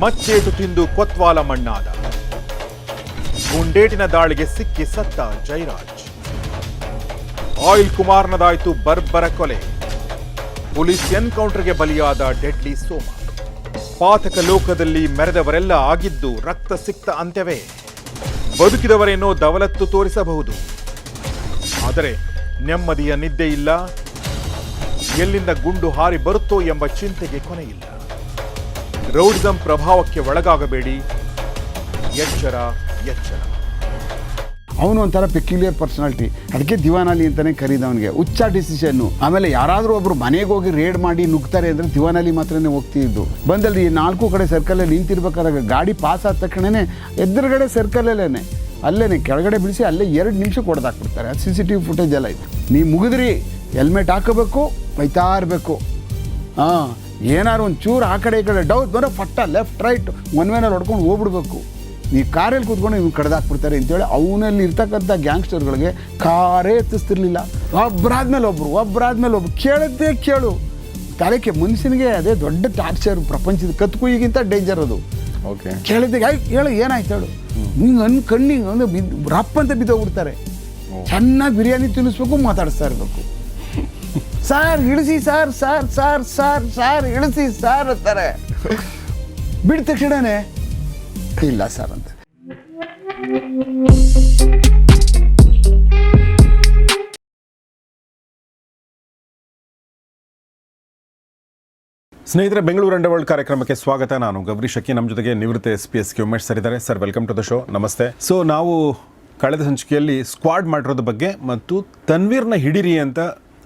ಮಚ್ಚೇಟು ತಿಂದು ಕೊತ್ವಾಲ ಮಣ್ಣಾದ. ಗುಂಡೇಟಿನ ದಾಳಿಗೆ ಸಿಕ್ಕಿ ಸತ್ತ ಜೈರಾಜ್. ಆಯಿಲ್ ಕುಮಾರ್ನದಾಯ್ತು ಬರ್ಬರ ಕೊಲೆ. ಪೊಲೀಸ್ ಎನ್ಕೌಂಟರ್ಗೆ ಬಲಿಯಾದ ಡೆಡ್ಲಿ ಸೋಮ. ಪಾತಕ ಲೋಕದಲ್ಲಿ ಮೆರೆದವರೆಲ್ಲ ಆಗಿದ್ದು ರಕ್ತ ಸಿಕ್ತ ಅಂತ್ಯವೇ. ಬದುಕಿದವರೇನೋ ದವಲತ್ತು ತೋರಿಸಬಹುದು, ಆದರೆ ನೆಮ್ಮದಿಯ ನಿದ್ದೆ ಇಲ್ಲ. ಎಲ್ಲಿಂದ ಗುಂಡು ಹಾರಿ ಬರುತ್ತೋ ಎಂಬ ಚಿಂತೆಗೆ ಕೊನೆಯಿಲ್ಲ. ರೌಡಿಸಂ ಪ್ರಭಾವಕ್ಕೆ ಒಳಗಾಗಬೇಡಿ, ಎಚ್ಚರ ಎಚ್ಚರ. ಅವನು ಒಂಥರ ಪೆಕ್ಯುಲಿಯರ್ ಪರ್ಸನಾಲಿಟಿ, ಅದಕ್ಕೆ ದಿವಾನಲ್ಲಿ ಅಂತಲೇ ಕರೀದವನಿಗೆ. ಹುಚ್ಚ ಡಿಸಿಷನ್ನು. ಆಮೇಲೆ ಯಾರಾದರೂ ಒಬ್ರು ಮನೆಗೆ ಹೋಗಿ ರೇಡ್ ಮಾಡಿ ನುಗ್ತಾರೆ ಅಂದರೆ ದಿವಾನಲ್ಲಿ ಮಾತ್ರನೇ ಹೋಗ್ತಿದ್ದು. ಬಂದಲ್ಲಿ ಈ 4 ಕಡೆ ಸರ್ಕಲಲ್ಲಿ ನಿಂತಿರ್ಬೇಕಾದಾಗ ಗಾಡಿ ಪಾಸ್ ಆದ ತಕ್ಷಣವೇ ಎದುರುಗಡೆ ಸರ್ಕಲಲ್ಲೇ ಅಲ್ಲೇ ಕೆಳಗಡೆ ಬಿಡಿಸಿ ಅಲ್ಲೇ 2 ನಿಮಿಷಕ್ಕೆ ಹೊಡೆದಾಕ್ಬಿಡ್ತಾರೆ. ಅದು CCTV ಫುಟೇಜ್ ಎಲ್ಲ ಇದೆ. ನೀವು ಮುಗಿದ್ರಿ, ಹೆಲ್ಮೆಟ್ ಹಾಕೋಬೇಕು, ಬೈತಾ ಇರಬೇಕು. ಏನಾದ್ರು ಒಂದು ಚೂರು ಆ ಕಡೆ ಈ ಕಡೆ ಡೌಟ್ ಬರೋ ಫಟ್ಟ ಲೆಫ್ಟ್ ರೈಟ್ ಒನ್ ವೇನಲ್ಲಿ ಹೊಡ್ಕೊಂಡು ಹೋಗ್ಬಿಡ್ಬೇಕು. ನೀವು ಕಾರಲ್ಲಿ ಕೂತ್ಕೊಂಡು ಇವ್ನು ಕಡ್ದಾಕ್ಬಿಡ್ತಾರೆ ಅಂತೇಳಿ ಅವನಲ್ಲಿ ಇರ್ತಕ್ಕಂಥ ಗ್ಯಾಂಗ್ಸ್ಟರ್ಗಳಿಗೆ ಕಾರೇ ಎತ್ತಿಸ್ತಿರ್ಲಿಲ್ಲ. ಒಬ್ಬರಾದ್ಮೇಲೆ ಒಬ್ರು ಕೇಳದ್ದೇ ಕೇಳು. ತಲೆಗೆ ಮನುಷ್ಯನಿಗೆ ಅದೇ ದೊಡ್ಡ ಟಾರ್ಚರ್. ಪ್ರಪಂಚದ ಕತ್ಕುಯಿಗಿಂತ ಡೇಂಜರ್ ಅದು. ಓಕೆ, ಕೇಳಿದ್ದೆ ಹೇಳು ಏನಾಯ್ತು ಹೇಳು. ಹಿಂಗೆ ಕಣ್ಣಿಗೆ ಒಂದು ರಪ್ಪ ಅಂತ ಬಿದ್ದೋಗ್ಬಿಡ್ತಾರೆ. ಚೆನ್ನಾಗಿ ಬಿರಿಯಾನಿ ತಿನ್ನಿಸ್ಬೇಕು, ಮಾತಾಡಿಸ್ತಾ ಇರಬೇಕು. ಸಾರ್ ಇಳಿಸಿ, sir sir sir sir sir ಇಳಿಸಿ ಸಾರ್ ಅಂತಾರೆ. ಬಿಟ್ಟ ತಕ್ಷಣನೇ ಇಲ್ಲ ಸರ್ ಅಂತ. ಸ್ನೇಹಿತರೆ, ಬೆಂಗಳೂರು ಅಂಡರ್ ವರ್ಲ್ಡ್ ಕಾರ್ಯಕ್ರಮಕ್ಕೆ ಸ್ವಾಗತ. ನಾನು ಗೌರೀಶ್ ಅಕ್ಕಿ. ನಮ್ಮ ಜೊತೆಗೆ ನಿವೃತ್ತ SPSK ಉಮೇಶ್ ಸರ್ ಇದ್ದಾರೆ. Sir, welcome to the show. ನಮಸ್ತೆ. ಸೊ ನಾವು ಕಳೆದ ಸಂಚಿಕೆಯಲ್ಲಿ ಸ್ಕ್ವಾಡ್ ಮಾಡಿರೋದ್ರ ಬಗ್ಗೆ ಮತ್ತು ತನ್ವೀರ್ನ ಹಿಡೀರಿ ಅಂತ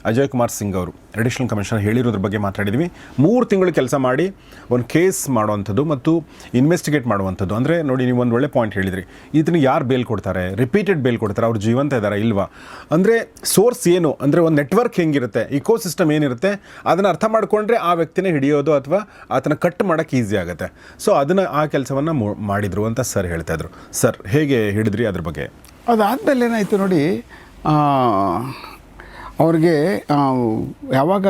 ಅಜಯ್ ಕುಮಾರ್ ಸಿಂಗ್ ಅವರು ಅಡಿಷನಲ್ ಕಮಿಷನರ್ ಹೇಳಿರೋದ್ರ ಬಗ್ಗೆ ಮಾತಾಡಿದ್ವಿ. 3 ತಿಂಗಳು ಕೆಲಸ ಮಾಡಿ ಒಂದು ಕೇಸ್ ಮಾಡುವಂಥದ್ದು ಮತ್ತು ಇನ್ವೆಸ್ಟಿಗೇಟ್ ಮಾಡುವಂಥದ್ದು. ಅಂದರೆ ನೋಡಿ, ನೀವು ಒಂದು ಒಳ್ಳೆ ಪಾಯಿಂಟ್ ಹೇಳಿದ್ರಿ. ಇದನ್ನು ಯಾರು ಬೇಲ್ ಕೊಡ್ತಾರೆ, ರಿಪೀಟೆಡ್ ಬೇಲ್ ಕೊಡ್ತಾರೆ, ಅವ್ರು ಜೀವಂತ ಇದ್ದಾರಾ ಇಲ್ವಾ, ಅಂದರೆ ಸೋರ್ಸ್ ಏನು, ಅಂದರೆ ಒಂದು ನೆಟ್ವರ್ಕ್ ಹೆಂಗಿರುತ್ತೆ, ಇಕೋಸಿಸ್ಟಮ್ ಏನಿರುತ್ತೆ, ಅದನ್ನು ಅರ್ಥ ಮಾಡಿಕೊಂಡ್ರೆ ಆ ವ್ಯಕ್ತಿನೇ ಹಿಡಿಯೋದು ಅಥವಾ ಆತನ ಕಟ್ ಮಾಡೋಕ್ಕೆ ಈಸಿ ಆಗುತ್ತೆ. ಸೊ ಅದನ್ನು ಆ ಕೆಲಸವನ್ನು ಮಾಡಿದರು ಅಂತ ಸರ್ ಹೇಳ್ತಾಯಿದ್ರು. ಸರ್, ಹೇಗೆ ಹಿಡಿದ್ರಿ ಅದ್ರ ಬಗ್ಗೆ? ಅದಾದಮೇಲೆ ಏನಾಯಿತು ನೋಡಿ, ಅವ್ರಿಗೆ ಯಾವಾಗ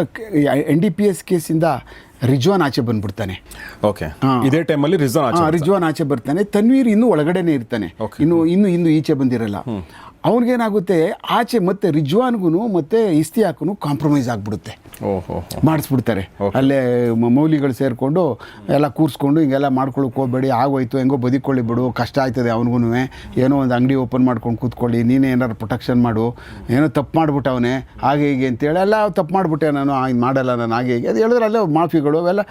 NDPS ಕೇಸಿಂದ ರಿಜ್ವಾನ್ ಆಚೆ ಬಂದ್ಬಿಡ್ತಾನೆ. ಓಕೆ, ಇದೇ ಟೈಮಲ್ಲಿ ರಿಜ್ವಾನ್ ಆಚೆ ಬರ್ತಾನೆ. ತನ್ವೀರ್ ಇನ್ನೂ ಒಳಗಡೆನೇ ಇರ್ತಾನೆ, ಇನ್ನು ಈಚೆ ಬಂದಿರಲ್ಲ. ಅವ್ರಿಗೇನಾಗುತ್ತೆ, ಆಚೆ ಮತ್ತೆ ರಿಜ್ವಾನ್ಗೂ ಮತ್ತೆ ಇಸ್ತಿಯಾಕ್ಗೂ ಕಾಂಪ್ರಮೈಸ್ ಆಗಿಬಿಡುತ್ತೆ. ಮಾಡಿಸ್ಬಿಡ್ತಾರೆ. ಅಲ್ಲೇ ಮೌಲಿಗಳು ಸೇರಿಕೊಂಡು ಎಲ್ಲ ಕೂರಿಸ್ಕೊಂಡು ಹಿಂಗೆಲ್ಲ ಮಾಡ್ಕೊಳಕ್ಕೆ ಹೋಗ್ಬೇಡಿ, ಆಗೋಯ್ತು, ಹೆಂಗೋ ಬದುಕೊಳ್ಳಿ ಬಿಡು, ಕಷ್ಟ ಆಯ್ತದೆ ಅವನಿಗೂ, ಏನೋ ಒಂದು ಅಂಗಡಿ ಓಪನ್ ಮಾಡ್ಕೊಂಡು ಕೂತ್ಕೊಳ್ಳಿ, ನೀನೇ ಏನಾರು ಪ್ರೊಟೆಕ್ಷನ್ ಮಾಡು, ಏನೋ ತಪ್ಪು ಮಾಡಿಬಿಟ್ಟವನೇ ಹಾಗೆ ಹೀಗೆ ಅಂತೇಳಿ ಎಲ್ಲ ತಪ್ಪು ಮಾಡಿಬಿಟ್ಟೆ ನಾನು, ಮಾಡಲ್ಲ ನಾನು ಹಾಗೆ ಹೀಗೆ ಅದು ಹೇಳಿದ್ರೆ ಅಲ್ಲೇ ಮಾಫಿಗಳು ಅವೆಲ್ಲ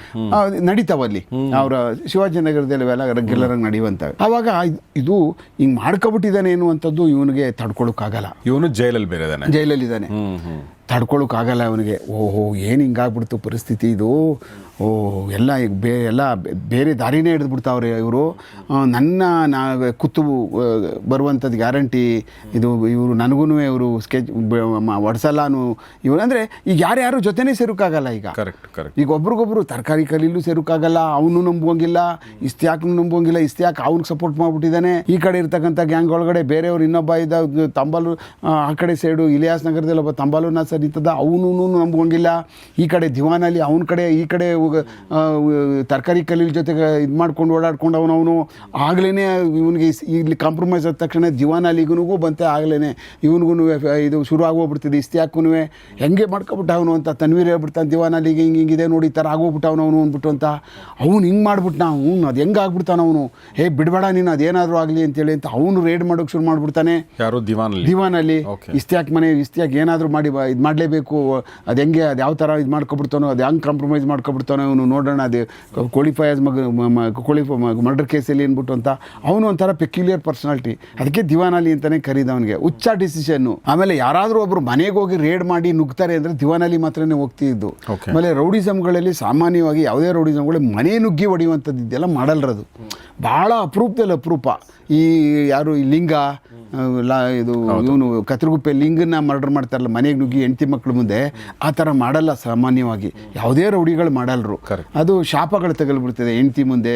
ನಡೀತಾವಲ್ಲಿ. ಅವರ ಶಿವಾಜಿನಗರದಲ್ಲಿ ಅವೆಲ್ಲ ರೆಗ್ಯುಲರಾಗಿ ನಡೆಯುವಂಥವು. ಆವಾಗ ಇದು ಹಿಂಗೆ ಮಾಡ್ಕೊಬಿಟ್ಟಿದ್ದಾನೆ ಅನ್ನುವಂಥದ್ದು ಇವನಿಗೆ ತಡ್ಕೊಳಕ್ಕಾಗಲ್ಲ. ಇವನು ಜೈಲಲ್ಲಿದ್ದಾನೆ. ತಡ್ಕೊಳಕ್ಕಾಗಲ್ಲ ಅವನಿಗೆ. ಓಹೋ, ಏನು ಹಿಂಗಾಗ್ಬಿಡ್ತು ಪರಿಸ್ಥಿತಿ ಇದು, ಎಲ್ಲ ಎಲ್ಲ ಬೇರೆ ದಾರಿನೇ ಹಿಡಿದ್ಬಿಡ್ತಾವ್ರೆ ಇವರು, ನನ್ನ ಕುತ್ತು ಬರುವಂಥದ್ದು ಗ್ಯಾರಂಟಿ ಇದು, ಇವರು ನನಗೂ ಇವರು ಸ್ಕೆಚ್ ಒಡ್ಸಲ್ಲಾನು ಇವರು. ಅಂದರೆ ಈಗ ಯಾರ್ಯಾರು ಜೊತೆನೇ ಸೇರೋಕ್ಕಾಗಲ್ಲ. ಈಗ ಈಗ ಒಬ್ರಿಗೊಬ್ರು ತರಕಾರಿ ಕಲೀಲು ಸೇರೋಕ್ಕಾಗಲ್ಲ. ಅವನು ನಂಬೋಂಗಿಲ್ಲ, ಇಸ್ತಿಯಾಕ್ನು ನಂಬೋಂಗಿಲ್ಲ. ಇಸ್ತಿಯಾಕ್ ಅವ್ನಿಗೆ ಸಪೋರ್ಟ್ ಮಾಡಿಬಿಟ್ಟಿದ್ದಾನೆ. ಈ ಕಡೆ ಇರ್ತಕ್ಕಂಥ ಗ್ಯಾಂಗ್ ಒಳಗಡೆ ಬೇರೆಯವ್ರು ಇನ್ನೊಬ್ಬ ಇದ್ದ ತಂಬಾಲು, ಆ ಕಡೆ ಸೈಡು ಇಲಿಯಾಸ್ ನಗರದಲ್ಲಿ ಒಬ್ಬ ತಂಬಾಲುನ ಸರ್ ಇರ್ತದ, ಅವನು ನಂಬೋಂಗಿಲ್ಲ. ಈ ಕಡೆ ದಿವಾನಲ್ಲಿ ಅವನ ಕಡೆ, ಈ ಕಡೆ ತರಕಾರಿ ಕಲೀಲ್ ಜೊತೆಗೆ ಇದು ಮಾಡ್ಕೊಂಡು ಓಡಾಡ್ಕೊಂಡು ಅವನು ಆಗ್ಲೇ ಇವನಿಗೆ ಇಲ್ಲಿ ಕಾಂಪ್ರಮೈಸ್ ಆದ ತಕ್ಷಣ ದಿವಾನಲ್ಲಿಗೂ ಬಂತೆ. ಆಗ್ಲೇ ಇವನಿಗೂ ಇದು ಶುರು ಆಗೋಗ್ಬಿಡ್ತಿದೆ. ಇಸ್ತಿಯಾಕೂ ಹೆಂಗೆ ಮಾಡ್ಕೊಬಿಟ್ಟ ಅವನು ಅಂತ ತನ್ವೀರ್ ಹೇಳ್ಬಿಡ್ತಾನೆ, ದಿವಾನಲ್ಲಿಗೆ ಹಿಂಗಿದೆ ನೋಡಿ, ಈ ಥರ ಆಗೋಗ್ಬಿಟ್ಟವನು ಅವನು ಅಂದ್ಬಿಟ್ಟು ಅಂತ. ಅವ್ನು ಹಿಂಗೆ ಮಾಡ್ಬಿಟ್ಟ, ಅವ್ನು ಅದು ಹೆಂಗೆ ಆಗ್ಬಿಡ್ತಾನೆ ಅವನು, ಬಿಡಬೇಡ ನೀನು ಅದೇನಾದರೂ ಆಗಲಿ ಅಂತೇಳಿ ಅಂತ ಅವನು ರೇಡ್ ಮಾಡೋಕ್ಕೆ ಶುರು ಮಾಡಿಬಿಡ್ತಾನೆ. ಯಾರು ದಿವಾನಲ್ಲಿ ಇಸ್ತಿಯಾಕ್ ಇಸ್ತಿಯಾಕ್ ಏನಾದರೂ ಮಾಡಿ ಇದು ಮಾಡಲೇಬೇಕು, ಅದು ಹೆಂಗೆ, ಅದು ಯಾವ ಥರ ಇದು ಮಾಡ್ಕೊಬಿಡ್ತಾನೋ, ಅದು ಹೆಂಗೆ ಕಾಂಪ್ರಮೈಸ್ ಮಾಡ್ಕೊಬಿಡ್ತಾನೋ ಅವನು, ನೋಡೋಣ ಅದು ಕ್ವಾಲಿಫೈಸ್ ಮರ್ಡರ್ ಕೇಸಲ್ಲಿ ಏನ್ಬಿಟ್ಟು ಅಂತ. ಅವನು ಒಂಥರ ಪೆಕ್ಯುಲಿಯರ್ ಪರ್ಸನಾಲಿಟಿ, ಅದಕ್ಕೆ ದಿವಾನಲ್ಲಿ ಅಂತಲೇ ಕರೀದವನಿಗೆ. ಹುಚ್ಚ ಡಿಸಿಷನ್ನು. ಆಮೇಲೆ ಯಾರಾದರೂ ಒಬ್ಬರು ಮನೆಗೆ ಹೋಗಿ ರೇಡ್ ಮಾಡಿ ನುಗ್ತಾರೆ ಅಂದರೆ ದಿವಾನಲ್ಲಿ ಮಾತ್ರನೇ ಹೋಗ್ತಿದ್ದು. ಆಮೇಲೆ ರೌಡಿಸಮ್ಗಳಲ್ಲಿ ಸಾಮಾನ್ಯವಾಗಿ ಯಾವುದೇ ರೌಡಿಸಮ್ಗಳು ಮನೆ ನುಗ್ಗಿ ಹೊಡೆಯುವಂಥದ್ದು ಇದೆಲ್ಲ ಮಾಡಲ್ರದು. ಭಾಳ ಅಪರೂಪದಲ್ಲಿ ಅಪರೂಪ. ಈ ಯಾರು ಈ ಲಿಂಗ ಇದು ಇವನು ಕತ್ರಗುಪ್ಪೆ ಲಿಂಗನ್ನ ಮರ್ಡರ್ ಮಾಡ್ತಾರಲ್ಲ, ಮನೆಗೆ ನುಗ್ಗಿ ಹೆಂಡತಿ ಮಕ್ಳ ಮುಂದೆ ಆ ಥರ ಮಾಡಲ್ಲ ಸಾಮಾನ್ಯವಾಗಿ. ಯಾವುದೇ ರೌಡಿಗಳು ಮಾಡಲ್ರು. ಅದು ಶಾಪಗಳು ತಗಲ್ಬಿಡ್ತದೆ ಹೆಂಡತಿ ಮುಂದೆ,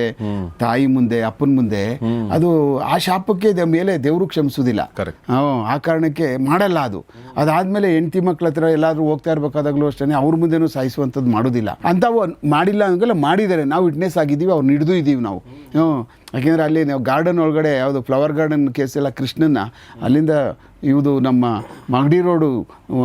ತಾಯಿ ಮುಂದೆ, ಅಪ್ಪನ ಮುಂದೆ. ಅದು ಆ ಶಾಪಕ್ಕೆ ಮೇಲೆ ದೇವರು ಕ್ಷಮಿಸೋದಿಲ್ಲ. ಆ ಕಾರಣಕ್ಕೆ ಮಾಡಲ್ಲ. ಅದಾದ್ಮೇಲೆ ಹೆಂಡತಿ ಮಕ್ಳ ಹತ್ರ ಎಲ್ಲಾದ್ರೂ ಹೋಗ್ತಾ ಇರ್ಬೇಕಾದಾಗಲೂ ಅಷ್ಟೇ ಅವ್ರ ಮುಂದೆನೂ ಸಾಯಿಸುವಂಥದ್ದು ಮಾಡೋದಿಲ್ಲ. ಅಂಥವು ಮಾಡಿಲ್ಲ ಅಂಗೆಲ್ಲ ಮಾಡಿದ್ದಾರೆ. ನಾವು ವಿಟ್ನೆಸ್ ಆಗಿದ್ದೀವಿ, ಅವ್ರು ಹಿಡಿದು ಇದ್ದೀವಿ ನಾವು. ಯಾಕೆಂದರೆ ಅಲ್ಲಿ ನಾವು ಗಾರ್ಡನ್ ಒಳಗಡೆ ಯಾವುದು ಫ್ಲವರ್ ಗಾರ್ಡನ್ ಕೇಸೆಲ್ಲ ಕೃಷ್ಣನ್ನ ಅಲ್ಲಿಂದ ಇವುದು ನಮ್ಮ ಮಾಗಡಿ ರೋಡು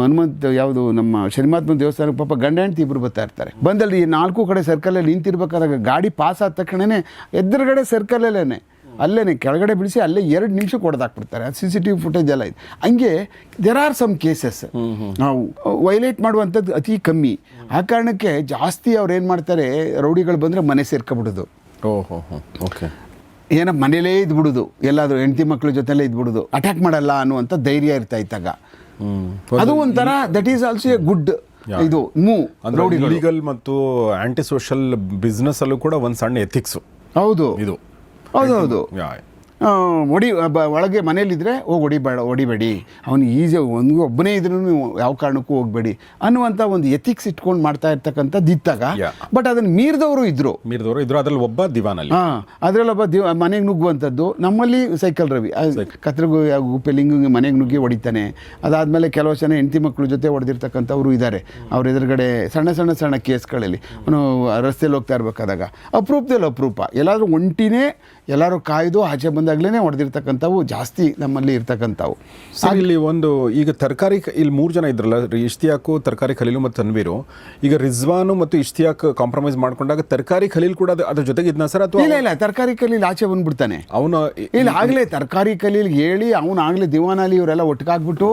ಹನುಮಂತ ಯಾವುದು ನಮ್ಮ ಶನಿಮಾತ್ಮನ ದೇವಸ್ಥಾನಕ್ಕೆ ಪಾಪ ಗಂಡ ಹೆಂಡತಿ ಇಬ್ಬರು ಬರ್ತಾ ಇರ್ತಾರೆ. ಬಂದಲ್ಲಿ 4 ಕಡೆ ಸರ್ಕಲಲ್ಲಿ ನಿಂತಿರ್ಬೇಕಾದಾಗ ಗಾಡಿ ಪಾಸ್ ಆದ ತಕ್ಷಣವೇ ಎದುರುಗಡೆ ಸರ್ಕಲಲ್ಲೇ ಅಲ್ಲೇ ಕೆಳಗಡೆ ಬಿಡಿಸಿ ಅಲ್ಲೇ 2 ನಿಮಿಷಕ್ಕೆ ಹೊಡೆದಾಕ್ಬಿಡ್ತಾರೆ. ಅದು CCTV ಫುಟೇಜ್ ಎಲ್ಲ ಇದೆ. ಹಂಗೆ ದೇರ್ ಆರ್ ಸಮ್ ಕೇಸಸ್ ನಾವು ವೈಲೇಟ್ ಮಾಡುವಂಥದ್ದು ಅತಿ ಕಮ್ಮಿ. ಆ ಕಾರಣಕ್ಕೆ ಜಾಸ್ತಿ ಅವ್ರು ಏನು ಮಾಡ್ತಾರೆ, ರೌಡಿಗಳು ಬಂದರೆ ಮನೆ ಸೇರ್ಕೊಬಿಡೋದು. ಓಕೆ, ಏನೋ ಮನೇಲೇ ಇದ್ಬಿಡೋದು, ಎಲ್ಲಾದರೂ ಹೆಂಡತಿ ಮಕ್ಳ ಜೊತೆಲೇ ಇದ್ಬಿಡೋದು, ಅಟ್ಯಾಕ್ ಮಾಡಲ್ಲ ಅನ್ನುವಂಥ ಧೈರ್ಯ ಇರ್ತಾ ಇದ್ದಾಗ ಅದು ಒಂಥರ that is also A good ಇದು ಮೂವ್. ಲೀಗಲ್ ಮತ್ತು ಆಂಟಿ ಸೋಷಲ್ ಬಿಸ್ನೆಸ್ ಅಲ್ಲೂ ಕೂಡ ಒಂದು ಸಣ್ಣ ಎಥಿಕ್ಸ್. ಹೌದು ಹೌದು. ಒಳಗೆ ಮನೇಲಿದ್ರೆ ಹೊಡಿಬೇಡಿ, ಅವನು ಈಸಿ ಒಬ್ಬನೇ ಇದ್ರೂ ಯಾವ ಕಾರಣಕ್ಕೂ ಹೋಗಬೇಡಿ ಅನ್ನುವಂಥ ಒಂದು ಎಥಿಕ್ಸ್ ಇಟ್ಕೊಂಡು ಮಾಡ್ತಾ ಇರ್ತಕ್ಕಂಥದ್ದು ಇದ್ದಾಗ. ಬಟ್ ಅದನ್ನು ಮೀರಿದವರು ಇದ್ರು. ಅದ್ರಲ್ಲಿ ಒಬ್ಬ ದಿವಾನಲ್ಲಿ, ಅದರಲ್ಲೊಬ್ಬ ಮನೆಗೆ ನುಗ್ಗುವಂಥದ್ದು. ನಮ್ಮಲ್ಲಿ ಸೈಕಲ್ ರವಿ ಕತ್ರಗು ಗುಪ್ಪೆಲಿಂಗಿಗೆ ಮನೆಗೆ ನುಗ್ಗಿ ಹೊಡಿತಾನೆ. ಅದಾದಮೇಲೆ ಕೆಲವು ಜನ ಹೆಂಡತಿ ಮಕ್ಕಳ ಜೊತೆ ಹೊಡೆದಿರ್ತಕ್ಕಂಥವ್ರು ಇದ್ದಾರೆ. ಅವ್ರ ಎದುರುಗಡೆ ಸಣ್ಣ ಕೇಸ್ಗಳಲ್ಲಿ ಅವನು ರಸ್ತೆಯಲ್ಲಿ ಹೋಗ್ತಾ ಇರಬೇಕಾದಾಗ ಅಪರೂಪ ಎಲ್ಲಾದರೂ ಒಂಟಿನೇ ಎಲ್ಲರೂ ಕಾಯ್ದು ಆಚೆ ಬಂದಾಗಲೇ ಹೊಡೆದಿರ್ತಕ್ಕಂಥವು ಜಾಸ್ತಿ ನಮ್ಮಲ್ಲಿ ಇರ್ತಕ್ಕಂಥವು. ಇಲ್ಲಿ ಒಂದು ಈಗ ತರಕಾರಿ ಇಲ್ಲಿ 3 ಜನ ಇದ್ರಲ್ಲ, ಇಷ್ತಿಯಾಕು, ತರಕಾರಿ ಖಲೀಲು ಮತ್ತು ತನ್ವೀರು. ಈಗ ರಿಜ್ವಾನು ಮತ್ತು ಇಷ್ತಿಯಾಕ್ ಕಾಂಪ್ರಮೈಸ್ ಮಾಡ್ಕೊಂಡಾಗ ತರಕಾರಿ ಖಲೀಲ್ ಕೂಡ ಅದ್ರ ಜೊತೆಗೆ ಇದ್ನ ಸರ್ ಅಥವಾ ಇಲ್ಲ ತರಕಾರಿ ಖಲೀಲ್ ಆಚೆ ಬಂದ್ಬಿಡ್ತಾನೆ ಅವನು. ಇಲ್ಲ ಆಗಲೇ ತರಕಾರಿ ಖಲೀಲ್ ಹೇಳಿ ಅವನು ಆಗಲೇ ದಿವಾನಲ್ಲಿ ಇವರೆಲ್ಲ ಒಟ್ಟಿಗಾಗ್ಬಿಟ್ಟು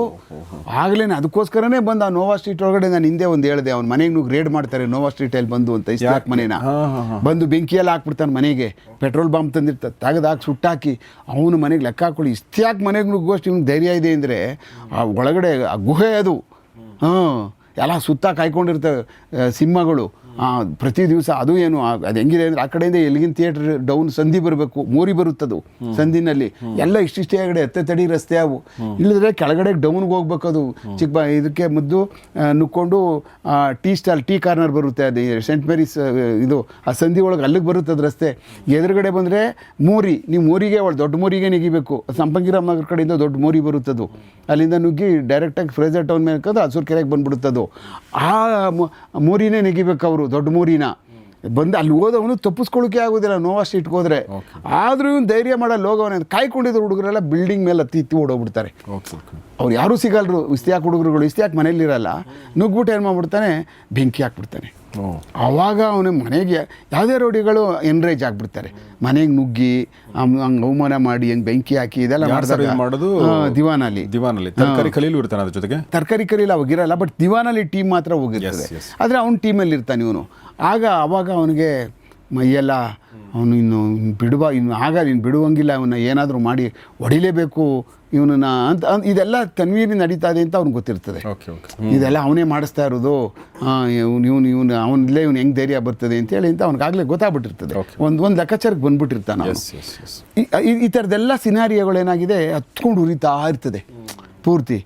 ಆಗಲೇ ಅದಕ್ಕೋಸ್ಕರನೇ ಬಂದು ಆ ನೋವಾ ಸ್ಟ್ರೀಟ್ ಒಳಗಡೆ ನಾನು ಹಿಂದೆ ಒಂದು ಹೇಳಿದೆ, ಅವ್ನ ಮನೆಗೆ ನುಗ್ಗಿ ರೇಡ್ ಮಾಡ್ತಾರೆ ನೋವಾ ಸ್ಟ್ರೀಟಲ್ಲಿ ಬಂದು ಅಂತ. ಇಷ್ತಿಯಾಕ್ ಮನೇನ ಬಂದು ಬೆಂಕಿಯಲ್ಲಿ ಹಾಕ್ಬಿಡ್ತಾನೆ. ಮನೆಗೆ ಪೆಟ್ರೋಲ್ ಬಾಂಬ್ ತಂದಿರ್ತಾರೆ, ತೆಗೆದಾಕಿ ಸುಟ್ಟಾಕಿ ಅವನು ಮನೆಗೆ ಲೆಕ್ಕ ಹಾಕೊಳ್ಳಿ. ಇಷ್ಟ್ಯಾಕೆ ಮನೆಗೆ ನುಗ್ಗೋಷ್ಟು ಇವ್ನು ಧೈರ್ಯ ಇದೆ ಅಂದರೆ ಆ ಒಳಗಡೆ ಆ ಗುಹೆ ಅದು ಎಲ್ಲ ಸುತ್ತ ಕಾಯ್ಕೊಂಡಿರ್ತವೆ ಸಿಂಹಗಳು ಪ್ರತಿ ದಿವಸ. ಅದು ಏನು ಅದು ಹೆಂಗಿದೆ ಅಂದರೆ ಆ ಕಡೆಯಿಂದ ಎಲ್ಲಿಗಿನ ಥಿಯೇಟ್ರ್ ಡೌನ್ ಸಂಧಿ ಬರಬೇಕು, ಮೋರಿ ಬರುತ್ತದು ಸಂಧಿನಲ್ಲಿ ಎಲ್ಲ ಇಷ್ಟಿಷ್ಟೇ ಆಗಡೆ ಎತ್ತಡಿ ರಸ್ತೆ ಅವು. ಇಲ್ಲದ್ರೆ ಕೆಳಗಡೆ ಡೌನ್ಗೆ ಹೋಗ್ಬೇಕದು ಇದಕ್ಕೆ ಮುದ್ದು ನುಕ್ಕೊಂಡು ಟೀ ಕಾರ್ನರ್ ಬರುತ್ತೆ, ಅದು ಸೆಂಟ್ ಮೇರಿಸ್ ಇದು ಆ ಸಂಧಿ ಒಳಗೆ ಅಲ್ಲಿಗೆ ಬರುತ್ತದೆ ರಸ್ತೆ. ಎದುರುಗಡೆ ಬಂದರೆ ಮೋರಿ, ನೀವು ಮೋರಿಗೆ ದೊಡ್ಡ ಮೋರಿಗೆ ನೆಗಿಬೇಕು. ಸಂಪಂಗಿರಾಮ್ ನಗರ ಕಡೆಯಿಂದ ದೊಡ್ಡ ಮೋರಿ ಬರುತ್ತದು, ಅಲ್ಲಿಂದ ನುಗ್ಗಿ ಡೈರೆಕ್ಟಾಗಿ ಫ್ರೇಜರ್ ಟೌನ್ ಮೇಲೆ ಹಾಕೋದು ಹಸೂರು ಕೆರೆಗೆ ಬಂದ್ಬಿಡುತ್ತದು. ಆ ಮೋರಿನೇ ನೆಗಿಬೇಕು ಅವರು, ದೊಡ್ಡ ಮೋರಿನ. ಬಂದು ಅಲ್ಲಿ ಹೋದವನು ತಪ್ಪಿಸ್ಕೊಳ್ಳೋಕೆ ಆಗೋದಿಲ್ಲ ನೋವಾ ಸ್ಟ್ರೀಟ್ಗೆ ಹೋದರೆ. ಆದರೂ ಇವನು ಧೈರ್ಯ ಮಾಡಲ್ಲ, ಹೋಗೋವನ ಕಾಯ್ಕೊಂಡಿದ್ರು ಹುಡುಗರೆಲ್ಲ ಬಿಲ್ಡಿಂಗ್ ಮೇಲೆ ಹತ್ತಿ ಓಡೋಗ್ಬಿಡ್ತಾರೆ. ಅವ್ರು ಯಾರೂ ಸಿಗಲ್ರು ಇಷ್ಟ್ಯಾಕೆ ಹುಡುಗರುಗಳು. ಇಷ್ಟ್ಯಾಕೆ ಮನೇಲಿರಲ್ಲ, ನುಗ್ಬಿಟ್ಟು ಏನು ಮಾಡ್ಬಿಡ್ತಾನೆ, ಬೆಂಕಿ ಹಾಕ್ಬಿಡ್ತಾನೆ. ಆವಾಗ ಅವನ ಮನೆಗೆ ಯಾವುದೇ ರೌಡಿಗಳು ಎನ್ರೇಜ್ ಆಗಿಬಿಡ್ತಾರೆ. ಮನೆಗೆ ನುಗ್ಗಿ ಹಂಗೆ ಅವಮಾನ ಮಾಡಿ ಹಂಗೆ ಬೆಂಕಿ ಹಾಕಿ ಇದೆಲ್ಲ ಮಾಡೋದು ದಿವಾನಲ್ಲಿ. ತರಕಾರಿ ಖಲೀಲು ಇರ್ತಾನೆ ಅದ್ರ ಜೊತೆಗೆ. ತರಕಾರಿ ಖಲೀಲು ಅವಾಗಿರಲ್ಲ, ಬಟ್ ದಿವಾನಲ್ಲಿ ಟೀಮ್ ಮಾತ್ರ ಹೋಗಿರ್ತದೆ. ಆದರೆ ಅವ್ನ ಟೀಮಲ್ಲಿ ಇರ್ತಾನೆ ಇವನು. ಆವಾಗ ಅವನಿಗೆ ಮೈಯೆಲ್ಲ ಅವನು ಇನ್ನು ಬಿಡುವಂಗಿಲ್ಲ, ಇವನ್ನ ಏನಾದರೂ ಮಾಡಿ ಹೊಡಿಲೇಬೇಕು ಇವನನ್ನ ಅಂತ. ಇದೆಲ್ಲ ತನ್ವೀರಿ ನಡೀತಾ ಇದೆ ಅಂತ ಅವ್ನಿಗೆ ಗೊತ್ತಿರ್ತದೆ. ಇದೆಲ್ಲ ಅವನೇ ಮಾಡಿಸ್ತಾ ಇರೋದು, ಇವನು ಅವನಿಲ್ಲೇ ಇವ್ನು ಹೆಂಗೆ ಧೈರ್ಯ ಬರ್ತದೆ ಅಂತೇಳಿ ಅಂತ ಅವ್ನಿಗಾಗಲೇ ಗೊತ್ತಾಗ್ಬಿಟ್ಟಿರ್ತದೆ. ಒಂದು ಲೆಕ್ಕಾಚಾರಕ್ಕೆ ಬಂದ್ಬಿಟ್ಟಿರ್ತಾನೆ. ಈ ಥರದ್ದೆಲ್ಲ ಸಿನಾರಿಯೋಗಳೇನಾಗಿದೆ ಹತ್ಕೊಂಡು ಉರಿತಾ ಇರ್ತದೆ ಪೂರ್ತಿ.